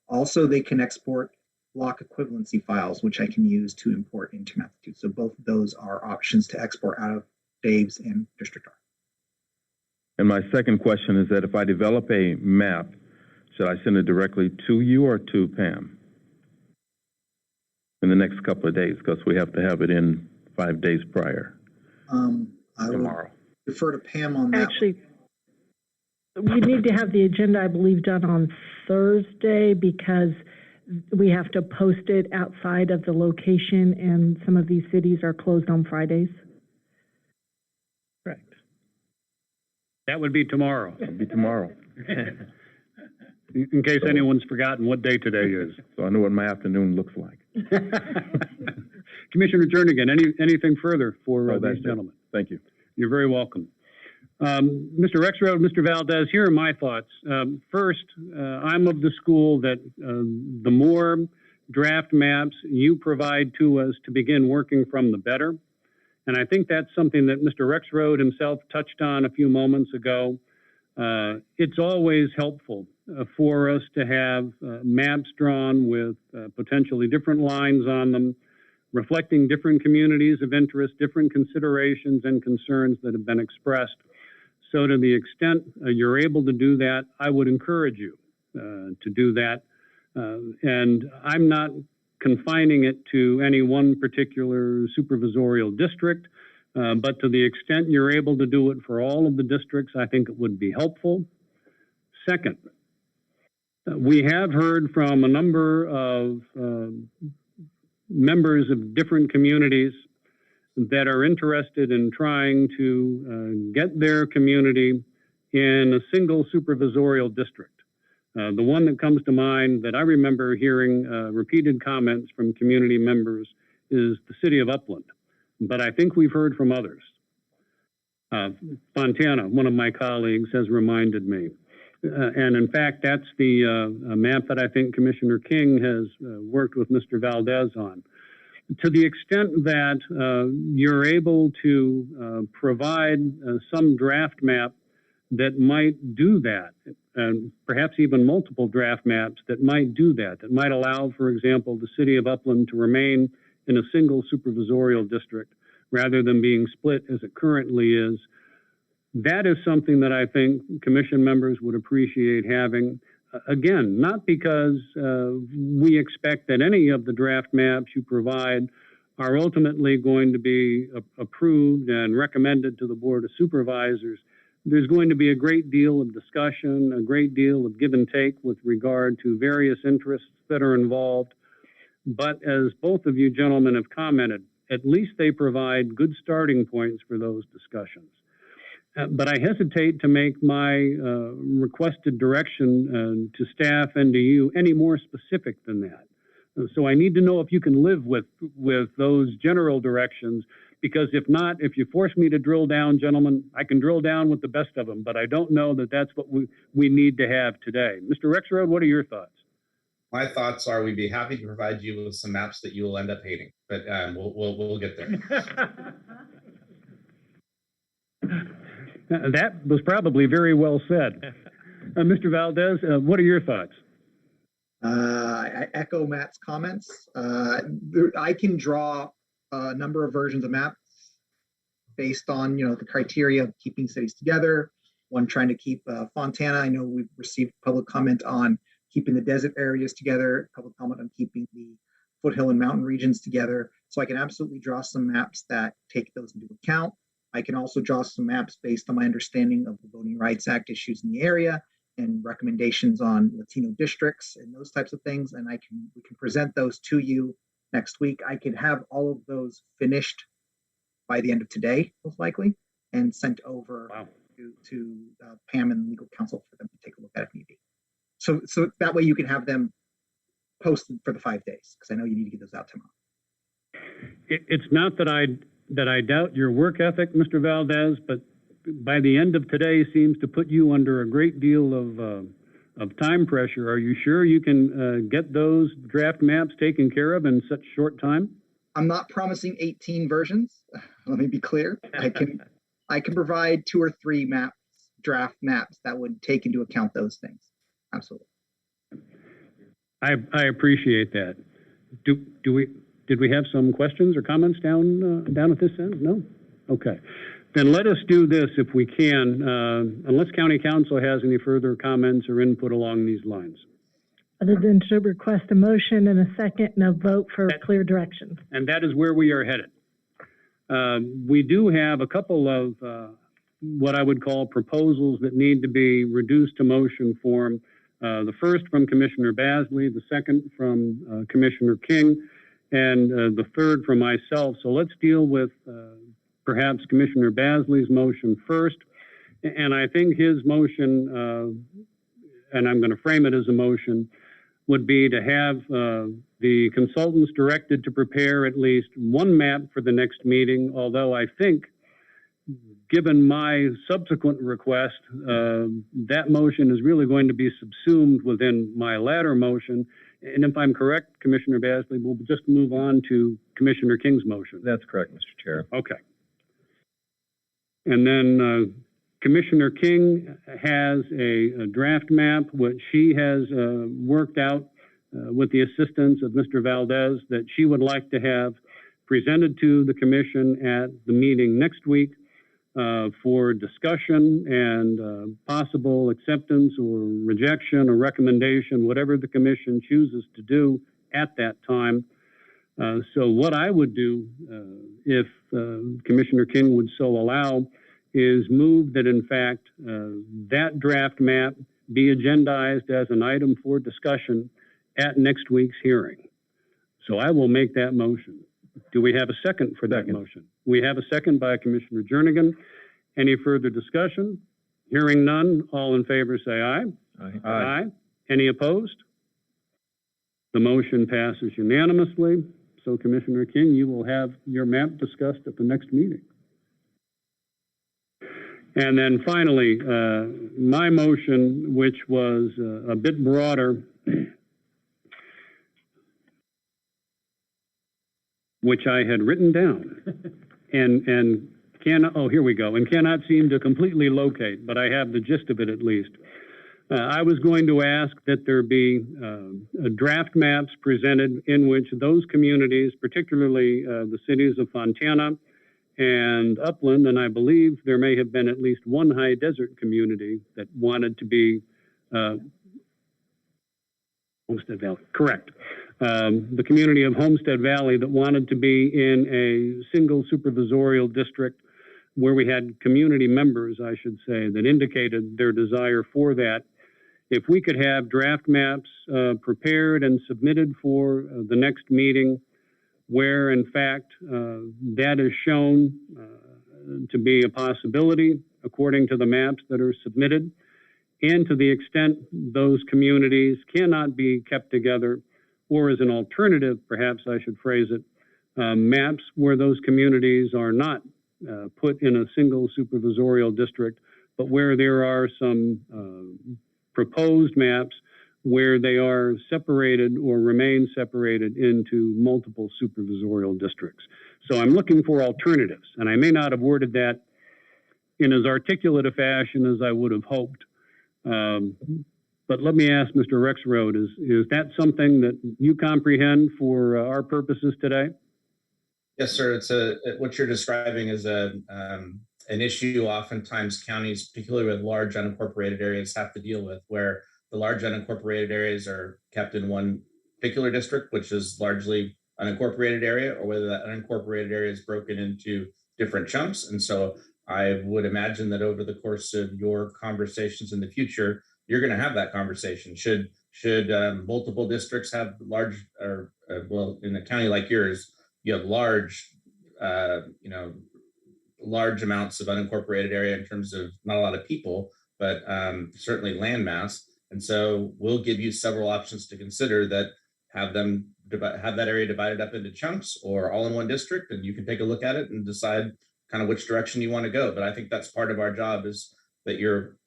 Also, they can export block equivalency files, which I can use to import into Maptitude. So both of those are options to export out of Dave's and District R. And my second question is that if I develop a map, should I send it directly to you or to Pam in the next couple of days? Because we have to have it in 5 days prior. I tomorrow. would defer to Pam on that. Actually, we need to have the agenda, I believe, done on Thursday, because we have to post it outside of the location, and some of these cities are closed on Fridays. Correct. That would be tomorrow. It'll be tomorrow. In case anyone's forgotten what day today is. So I know what my afternoon looks like. Commissioner Jernigan, anything further for these gentlemen? Thank you. You're very welcome. Mr. Rexroad, Mr. Valdez, here are my thoughts. First, I'm of the school that the more draft maps you provide to us to begin working from, the better. And I think that's something that Mr. Rexroad himself touched on a few moments ago. It's always helpful for us to have maps drawn with potentially different lines on them, reflecting different communities of interest, different considerations and concerns that have been expressed. So to the extent you're able to do that, I would encourage you to do that. And I'm not confining it to any one particular supervisorial district, but to the extent you're able to do it for all of the districts, I think it would be helpful. Second, we have heard from a number of members of different communities that are interested in trying to get their community in a single supervisorial district. The one that comes to mind that I remember hearing repeated comments from community members is the city of Upland, but I think we've heard from others. Fontana, one of my colleagues, has reminded me. And in fact, that's the map that I think Commissioner King has worked with Mr. Valdez on. To the extent that you're able to provide some draft map that might do that, and perhaps even multiple draft maps that might do that, that might allow, for example, the city of Upland to remain in a single supervisorial district rather than being split as it currently is. That is something that I think commission members would appreciate having. Again, not because we expect that any of the draft maps you provide are ultimately going to be approved and recommended to the Board of Supervisors. There's going to be a great deal of discussion, a great deal of give and take with regard to various interests that are involved. But as both of you gentlemen have commented, at least they provide good starting points for those discussions. But I hesitate to make my requested direction to staff and to you any more specific than that. So I need to know if you can live with those general directions, because if not, if you force me to drill down, gentlemen, I can drill down with the best of them, but I don't know that that's what we need to have today. Mr. Rexroad, what are your thoughts? My thoughts are we'd be happy to provide you with some maps that you will end up hating, but we'll get there. That was probably very well said. Mr. Valdez, what are your thoughts? I echo Matt's comments. I can draw a number of versions of maps based on, the criteria of keeping cities together. One trying to keep Fontana. I know we've received public comment on keeping the desert areas together, public comment on keeping the foothill and mountain regions together. So I can absolutely draw some maps that take those into account. I can also draw some maps based on my understanding of the Voting Rights Act issues in the area and recommendations on Latino districts and those types of things. And we can present those to you next week. I can have all of those finished by the end of today, most likely, and sent over to Pam and legal counsel for them to take a look at if need be. So that way you can have them posted for the 5 days, because I know you need to get those out tomorrow. It's not that I doubt your work ethic, Mr. Valdez, but by the end of today seems to put you under a great deal of time pressure. Are you sure you can get those draft maps taken care of in such short time? I'm not promising 18 versions. Let me be clear. I can provide 2 or 3 draft maps that would take into account those things. Absolutely. I appreciate that. Did we have some questions or comments down at this end? No? Okay. Then let us do this if we can, unless County Council has any further comments or input along these lines. Other than to request a motion and a second and a vote for clear direction. And that is where we are headed. We do have a couple of what I would call proposals that need to be reduced to motion form. The first from Commissioner Basley, the second from Commissioner King, and the third from myself. So let's deal with perhaps Commissioner Basley's motion first. And I think his motion, and I'm going to frame it as a motion, would be to have the consultants directed to prepare at least one map for the next meeting, although I think, given my subsequent request, that motion is really going to be subsumed within my latter motion. And if I'm correct, Commissioner Basley, we'll just move on to Commissioner King's motion. That's correct, Mr. Chair. Okay. And then Commissioner King has a draft map, which she has worked out with the assistance of Mr. Valdez, that she would like to have presented to the commission at the meeting next week for discussion and possible acceptance or rejection or recommendation, whatever the commission chooses to do at that time. So what I would do, if Commissioner King would so allow, is move that in fact that draft map be agendized as an item for discussion at next week's hearing. So I will make that motion. Do we have a second for that motion? We have a second by Commissioner Jernigan. Any further discussion? Hearing none, all in favor say aye. Aye. Aye. Any opposed? The motion passes unanimously. So Commissioner King, you will have your map discussed at the next meeting. And then finally, my motion, which was a bit broader, which I had written down and here we go, and cannot seem to completely locate, but I have the gist of it at least. I was going to ask that there be draft maps presented in which those communities, particularly the cities of Fontana and Upland, and I believe there may have been at least one high desert community that wanted to be Homestead Valley, correct. The community of Homestead Valley that wanted to be in a single supervisorial district where we had community members, I should say, that indicated their desire for that. If we could have draft maps prepared and submitted for the next meeting where, in fact, that is shown to be a possibility according to the maps that are submitted, and to the extent those communities cannot be kept together, or as an alternative, perhaps I should phrase it, maps where those communities are not put in a single supervisorial district, but where there are some proposed maps where they are separated or remain separated into multiple supervisorial districts. So I'm looking for alternatives, and I may not have worded that in as articulate a fashion as I would have hoped. But let me ask Mr. Rexroad, is that something that you comprehend for our purposes today? Yes, sir. It's what you're describing is an issue oftentimes counties, particularly with large unincorporated areas, have to deal with, where the large unincorporated areas are kept in one particular district, which is largely unincorporated area, or whether that unincorporated area is broken into different chunks. And so I would imagine that over the course of your conversations in the future, you're going to have that conversation. Should multiple districts have large, or well, in a county like yours, you have large, large amounts of unincorporated area in terms of not a lot of people, but certainly land mass. And so we'll give you several options to consider that have that area divided up into chunks or all in one district, and you can take a look at it and decide kind of which direction you want to go. But I think that's part of our job, is that you're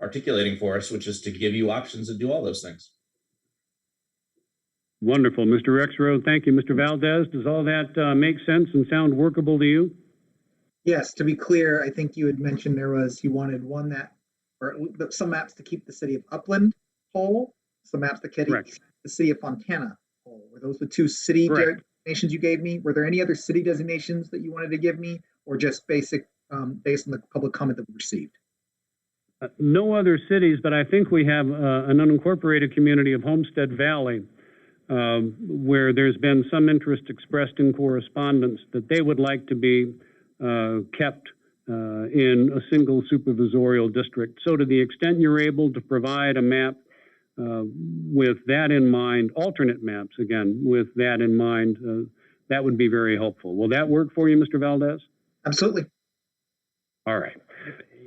articulating for us, which is to give you options and do all those things. Wonderful. Mr. Rexroad, thank you. Mr. Valdez, does all that make sense and sound workable to you? Yes, to be clear, I think you had mentioned you wanted one that, or some maps to keep the city of Upland whole, some maps to keep the city of Fontana whole. Were those the two city designations you gave me? Were there any other city designations that you wanted to give me, or just basic based on the public comment that we received? No other cities, but I think we have an unincorporated community of Homestead Valley, where there's been some interest expressed in correspondence that they would like to be kept in a single supervisorial district. So to the extent you're able to provide a map with that in mind, alternate maps, again, with that in mind, that would be very helpful. Will that work for you, Mr. Valdez? Absolutely. All right.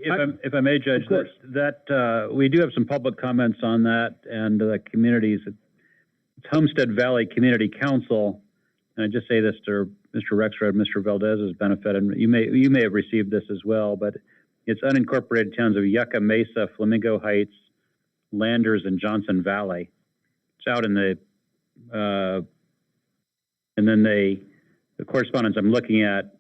If I may, Judge, that we do have some public comments on that, and the communities. It's Homestead Valley Community Council, and I just say this to Mr. Rexroad, Mr. Valdez's benefit, and you may have received this as well, but it's unincorporated towns of Yucca Mesa, Flamingo Heights, Landers, and Johnson Valley. It's out in the, and then the correspondence I'm looking at,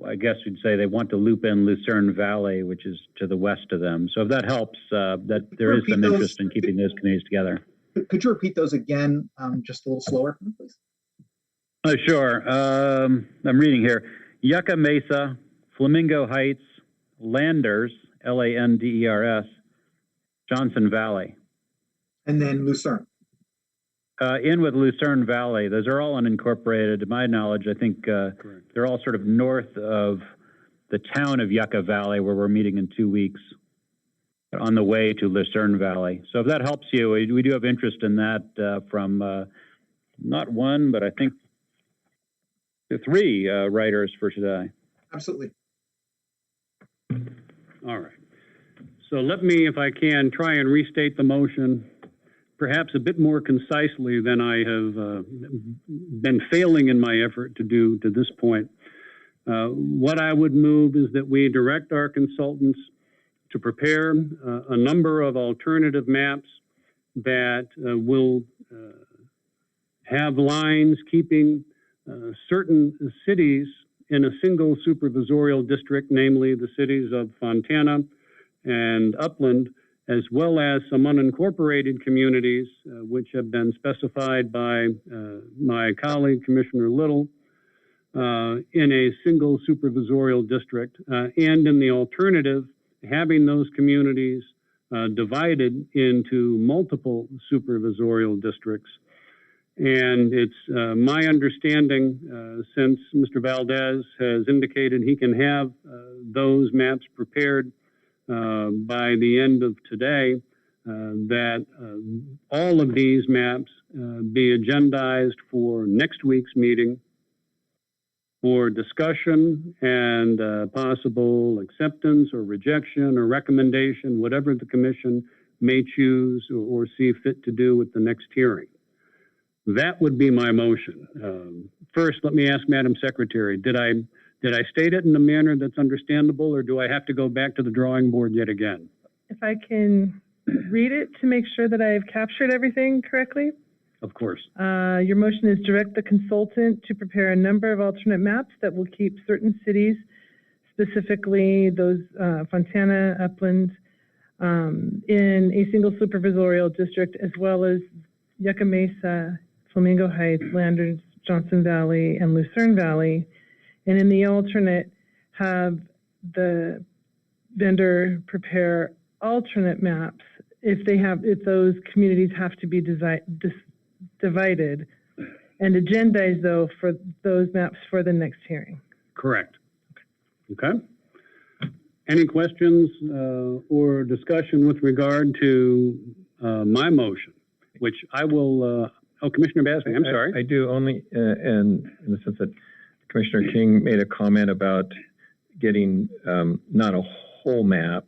I guess you'd say they want to loop in Lucerne Valley, which is to the west of them. So if that helps, that there is some interest in keeping those communities together. Could you repeat those again, just a little slower, please? Sure. I'm reading here. Yucca Mesa, Flamingo Heights, Landers, Landers, Johnson Valley. And then Lucerne. In with Lucerne Valley. Those are all unincorporated. To my knowledge, I think they're all sort of north of the town of Yucca Valley, where we're meeting in 2 weeks, on the way to Lucerne Valley. So if that helps you, we do have interest in that from not one, but I think 3 writers for today. Absolutely. All right. So let me, if I can, try and restate the motion perhaps a bit more concisely than I have been failing in my effort to do to this point. What I would move is that we direct our consultants to prepare a number of alternative maps that will have lines keeping certain cities in a single supervisorial district, namely the cities of Fontana and Upland, as well as some unincorporated communities, which have been specified by my colleague, Commissioner Little, in a single supervisorial district, and in the alternative, having those communities divided into multiple supervisorial districts. And it's my understanding, since Mr. Valdez has indicated he can have those maps prepared by the end of today, that all of these maps be agendized for next week's meeting for discussion and possible acceptance or rejection or recommendation, whatever the commission may choose or see fit to do with the next hearing. That would be my motion. First, let me ask Madam Secretary, did I state it in a manner that's understandable, or do I have to go back to the drawing board yet again? If I can read it to make sure that I've captured everything correctly. Of course. Your motion is direct the consultant to prepare a number of alternate maps that will keep certain cities, specifically those Fontana, Upland, in a single supervisorial district, as well as Yucca Mesa, Flamingo Heights, Landers, Johnson Valley, and Lucerne Valley. And in the alternate, have the vendor prepare alternate maps if those communities have to be divided, and agendize though for those maps for the next hearing. Correct. Okay. Any questions or discussion with regard to my motion, which I will, Commissioner Basley, I'm sorry. I do only, in the sense that Commissioner King made a comment about getting not a whole map,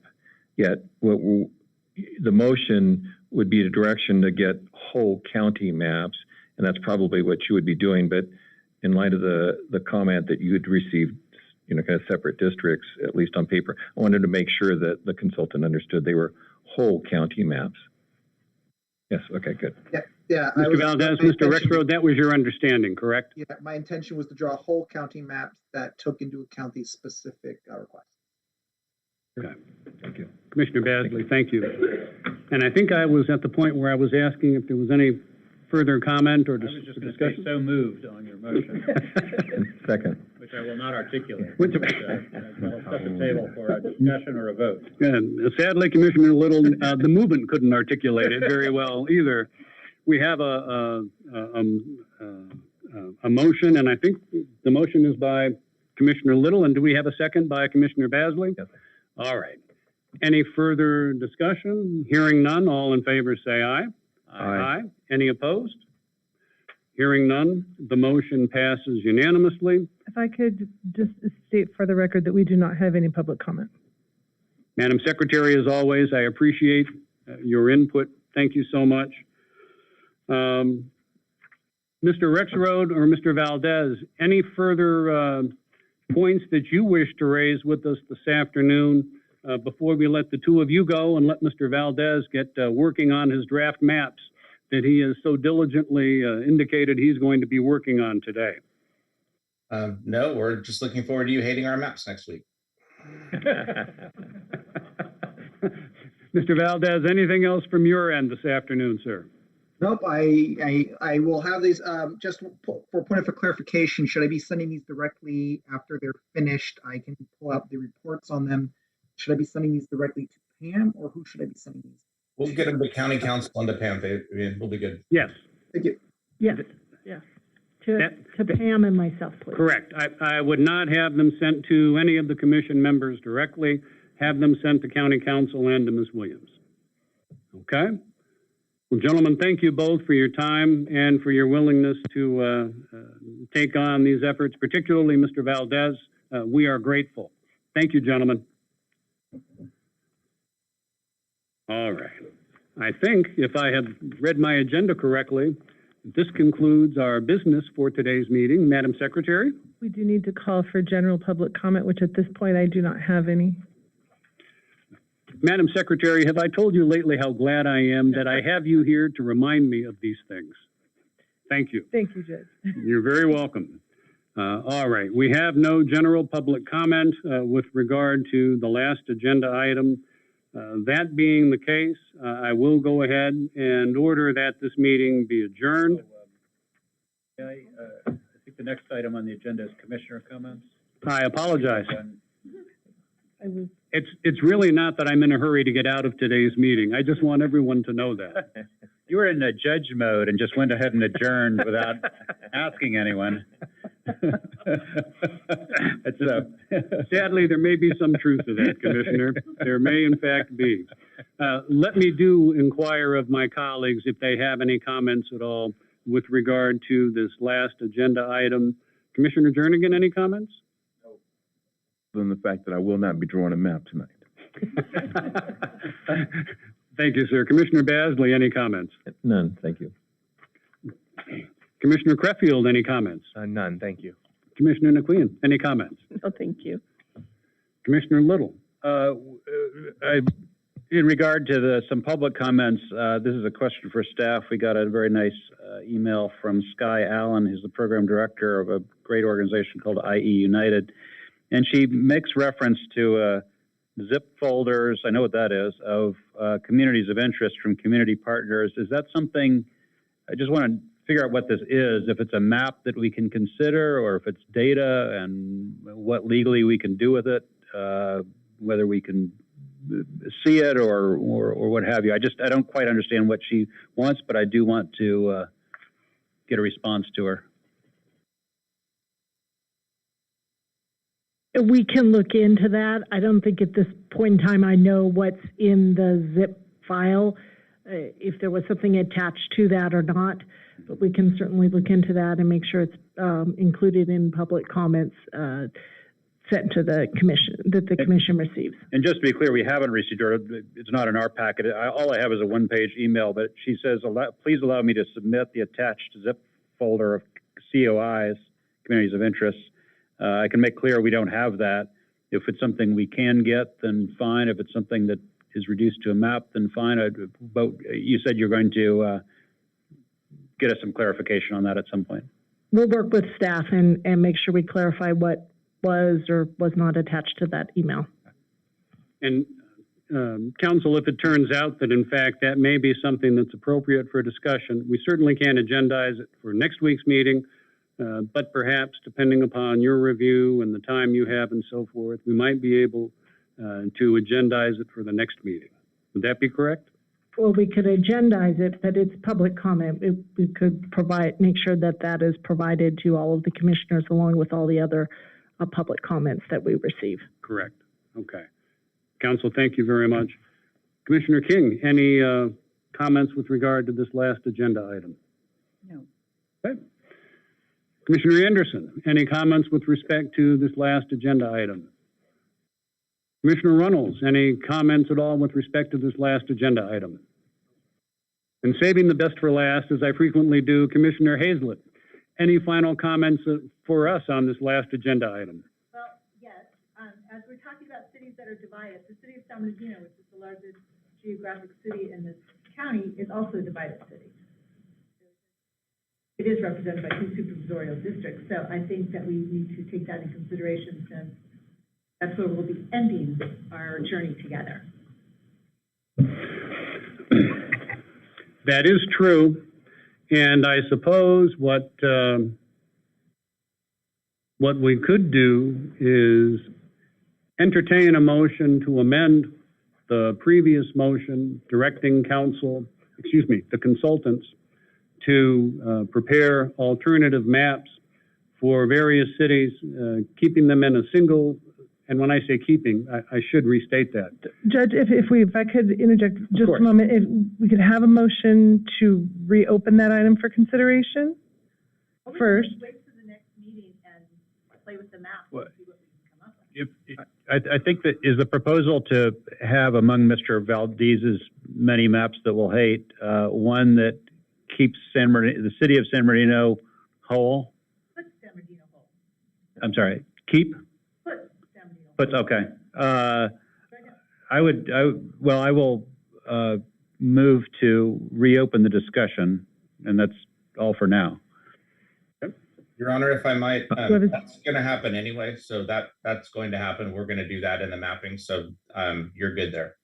yet the motion would be a direction to get whole county maps, and that's probably what you would be doing. But in light of the comment that you had received, kind of separate districts, at least on paper, I wanted to make sure that the consultant understood they were whole county maps. Yes, okay, good. Yeah. Mr. Valdez, Mr. Rexroad, that was your understanding, correct? Yeah, my intention was to draw whole county maps that took into account these specific requests. Okay, thank you. Commissioner Basley, thank you. And I think I was at the point where I was asking if there was any further comment or discussion. I was just going to say so moved on your motion. Second. Which I will not articulate. I'll set the table for a discussion or a vote. And sadly, Commissioner Little, the movement couldn't articulate it very well either. We have a motion, and I think the motion is by Commissioner Little. And do we have a second by Commissioner Basley? Yes. All right. Any further discussion? Hearing none, all in favor say aye. Aye. Any opposed? Hearing none, the motion passes unanimously. If I could just state for the record that we do not have any public comment. Madam Secretary, as always, I appreciate your input. Thank you so much. Mr. Rexroad or Mr. Valdez, any further points that you wish to raise with us this afternoon before we let the two of you go and let Mr. Valdez get working on his draft maps that he has so diligently indicated he's going to be working on today? No, we're just looking forward to you hating our maps next week. Mr. Valdez, anything else from your end this afternoon, sir? Nope, I will have these, just for point of clarification, should I be sending these directly after they're finished? I can pull out the reports on them. Should I be sending these directly to Pam, or who should I be sending these? We'll get them to County Council and to Pam. We'll be good. Yes. Thank you. Yes, yes. To Pam and myself, please. Correct. I would not have them sent to any of the commission members directly. Have them sent to County Council and to Ms. Williams. Okay? Well, gentlemen, thank you both for your time and for your willingness to take on these efforts, particularly Mr. Valdez. We are grateful. Thank you, gentlemen. All right. I think if I have read my agenda correctly, this concludes our business for today's meeting. Madam Secretary? We do need to call for general public comment, which at this point I do not have any. Madam Secretary, have I told you lately how glad I am that I have you here to remind me of these things? Thank you. Thank you, Judge. You're very welcome. All right, we have no general public comment with regard to the last agenda item. That being the case, I will go ahead and order that this meeting be adjourned. I think the next item on the agenda is commissioner comments. I apologize. It's really not that I'm in a hurry to get out of today's meeting. I just want everyone to know that. You were in a judge mode and just went ahead and adjourned without asking anyone. Sadly, there may be some truth to that, Commissioner. There may, in fact, be. Let me inquire of my colleagues if they have any comments at all with regard to this last agenda item. Commissioner Jernigan, any comments? No. Other than the fact that I will not be drawing a map tonight. Thank you, sir. Commissioner Basley, any comments? None, thank you. Commissioner Creffield, any comments? None, thank you. Commissioner NcQueen, any comments? No, thank you. Commissioner Little. In regard to some public comments, this is a question for staff. We got a very nice email from Sky Allen, who's the program director of a great organization called IE United. And she makes reference to zip folders, I know what that is, of communities of interest from community partners. Is that something, I just want to figure out what this is, if it's a map that we can consider or if it's data and what legally we can do with it, whether we can see it or what have you. I don't quite understand what she wants, but I do want to get a response to her. We can look into that. I don't think at this point in time I know what's in the zip file, if there was something attached to that or not, but we can certainly look into that and make sure it's included in public comments sent to the commission, that the commission receives. And just to be clear, we haven't received her. It's not in our packet. All I have is a one-page email, but she says, please allow me to submit the attached zip folder of COIs, communities of interest. I can make clear we don't have that. If it's something we can get, then fine. If it's something that is reduced to a map, then fine. But you said you're going to get us some clarification on that at some point. We'll work with staff and make sure we clarify what was or was not attached to that email. And council, if it turns out that in fact that may be something that's appropriate for discussion, we certainly can agendize it for next week's meeting. But perhaps, depending upon your review and the time you have and so forth, we might be able to agendize it for the next meeting. Would that be correct? Well, we could agendize it, but it's public comment. We could make sure that that is provided to all of the commissioners along with all the other public comments that we receive. Correct. Okay. Council, thank you very much. Commissioner King, any comments with regard to this last agenda item? No. Okay. Commissioner Anderson, any comments with respect to this last agenda item? Commissioner Runnels, any comments at all with respect to this last agenda item? And saving the best for last, as I frequently do, Commissioner Hazlett, any final comments for us on this last agenda item? Well, yes. As we're talking about cities that are divided, the city of San Bernardino, which is the largest geographic city in this county, is also a divided city. It is represented by two supervisorial districts, so I think that we need to take that in consideration since that's where we'll be ending our journey together. That is true, and I suppose what we could do is entertain a motion to amend the previous motion directing the consultants to prepare alternative maps for various cities, keeping them in a single, and when I say keeping, I should restate that. Judge, if I could interject just a moment, if we could have a motion to reopen that item for consideration first. Wait for the next meeting and play with the map What? and see what we can come up with. I think that is the proposal to have among Mr. Valdez's many maps that we'll hate, one that keeps the city of San Bernardino whole. Put San Bernardino whole. I'm sorry, keep? Put San Bernardino whole. But okay. I will move to reopen the discussion, and that's all for now. Okay. Your Honor, if I might, ahead. that's going to happen anyway. So that's going to happen. We're going to do that in the mapping. So you're good there.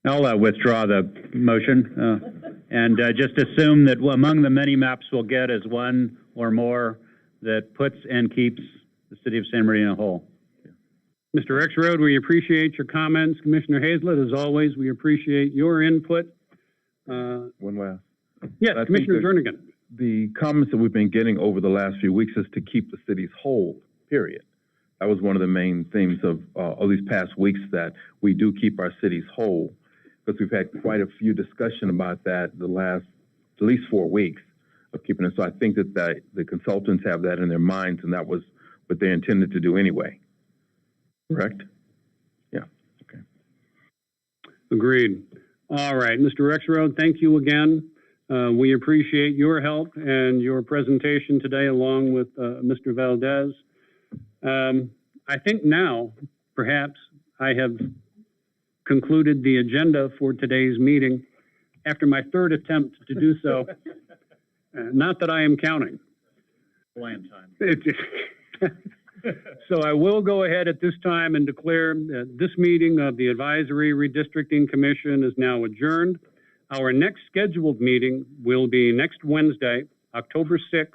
I'll withdraw the motion and just assume that among the many maps we'll get is one or more that puts and keeps the city of San Bernardino whole. Mr. Rexroad, we appreciate your comments. Commissioner Hazlett, as always, we appreciate your input. One last. Yes, I think Commissioner that Jernigan. the comments that we've been getting over the last few weeks is to keep the cities whole, period. That was one of the main themes of these past weeks, that we do keep our cities whole, because we've had quite a few discussion about that the last at least 4 weeks of keeping it. So I think that the consultants have that in their minds, and that was what they intended to do anyway. Correct? Yeah. Okay. Agreed. All right, Mr. Rexroad, thank you again. We appreciate your help and your presentation today, along with Mr. Valdez. I think now, perhaps, I have concluded the agenda for today's meeting after my third attempt to do so. Not that I am counting. Land time. So I will go ahead at this time and declare that this meeting of the Advisory Redistricting Commission is now adjourned. Our next scheduled meeting will be next Wednesday, October 6th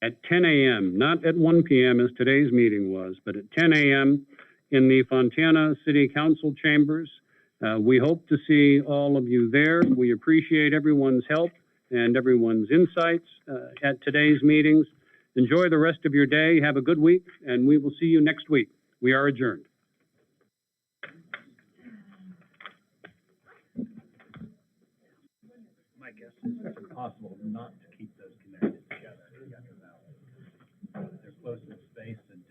at 10 a.m., not at 1 p.m. as today's meeting was, but at 10 a.m. in the Fontana City Council chambers. We hope to see all of you there. We appreciate everyone's help and everyone's insights at today's meetings. Enjoy the rest of your day. Have a good week, and we will see you next week. We are adjourned. My guess is it's impossible not to keep those connected together. They're close in space and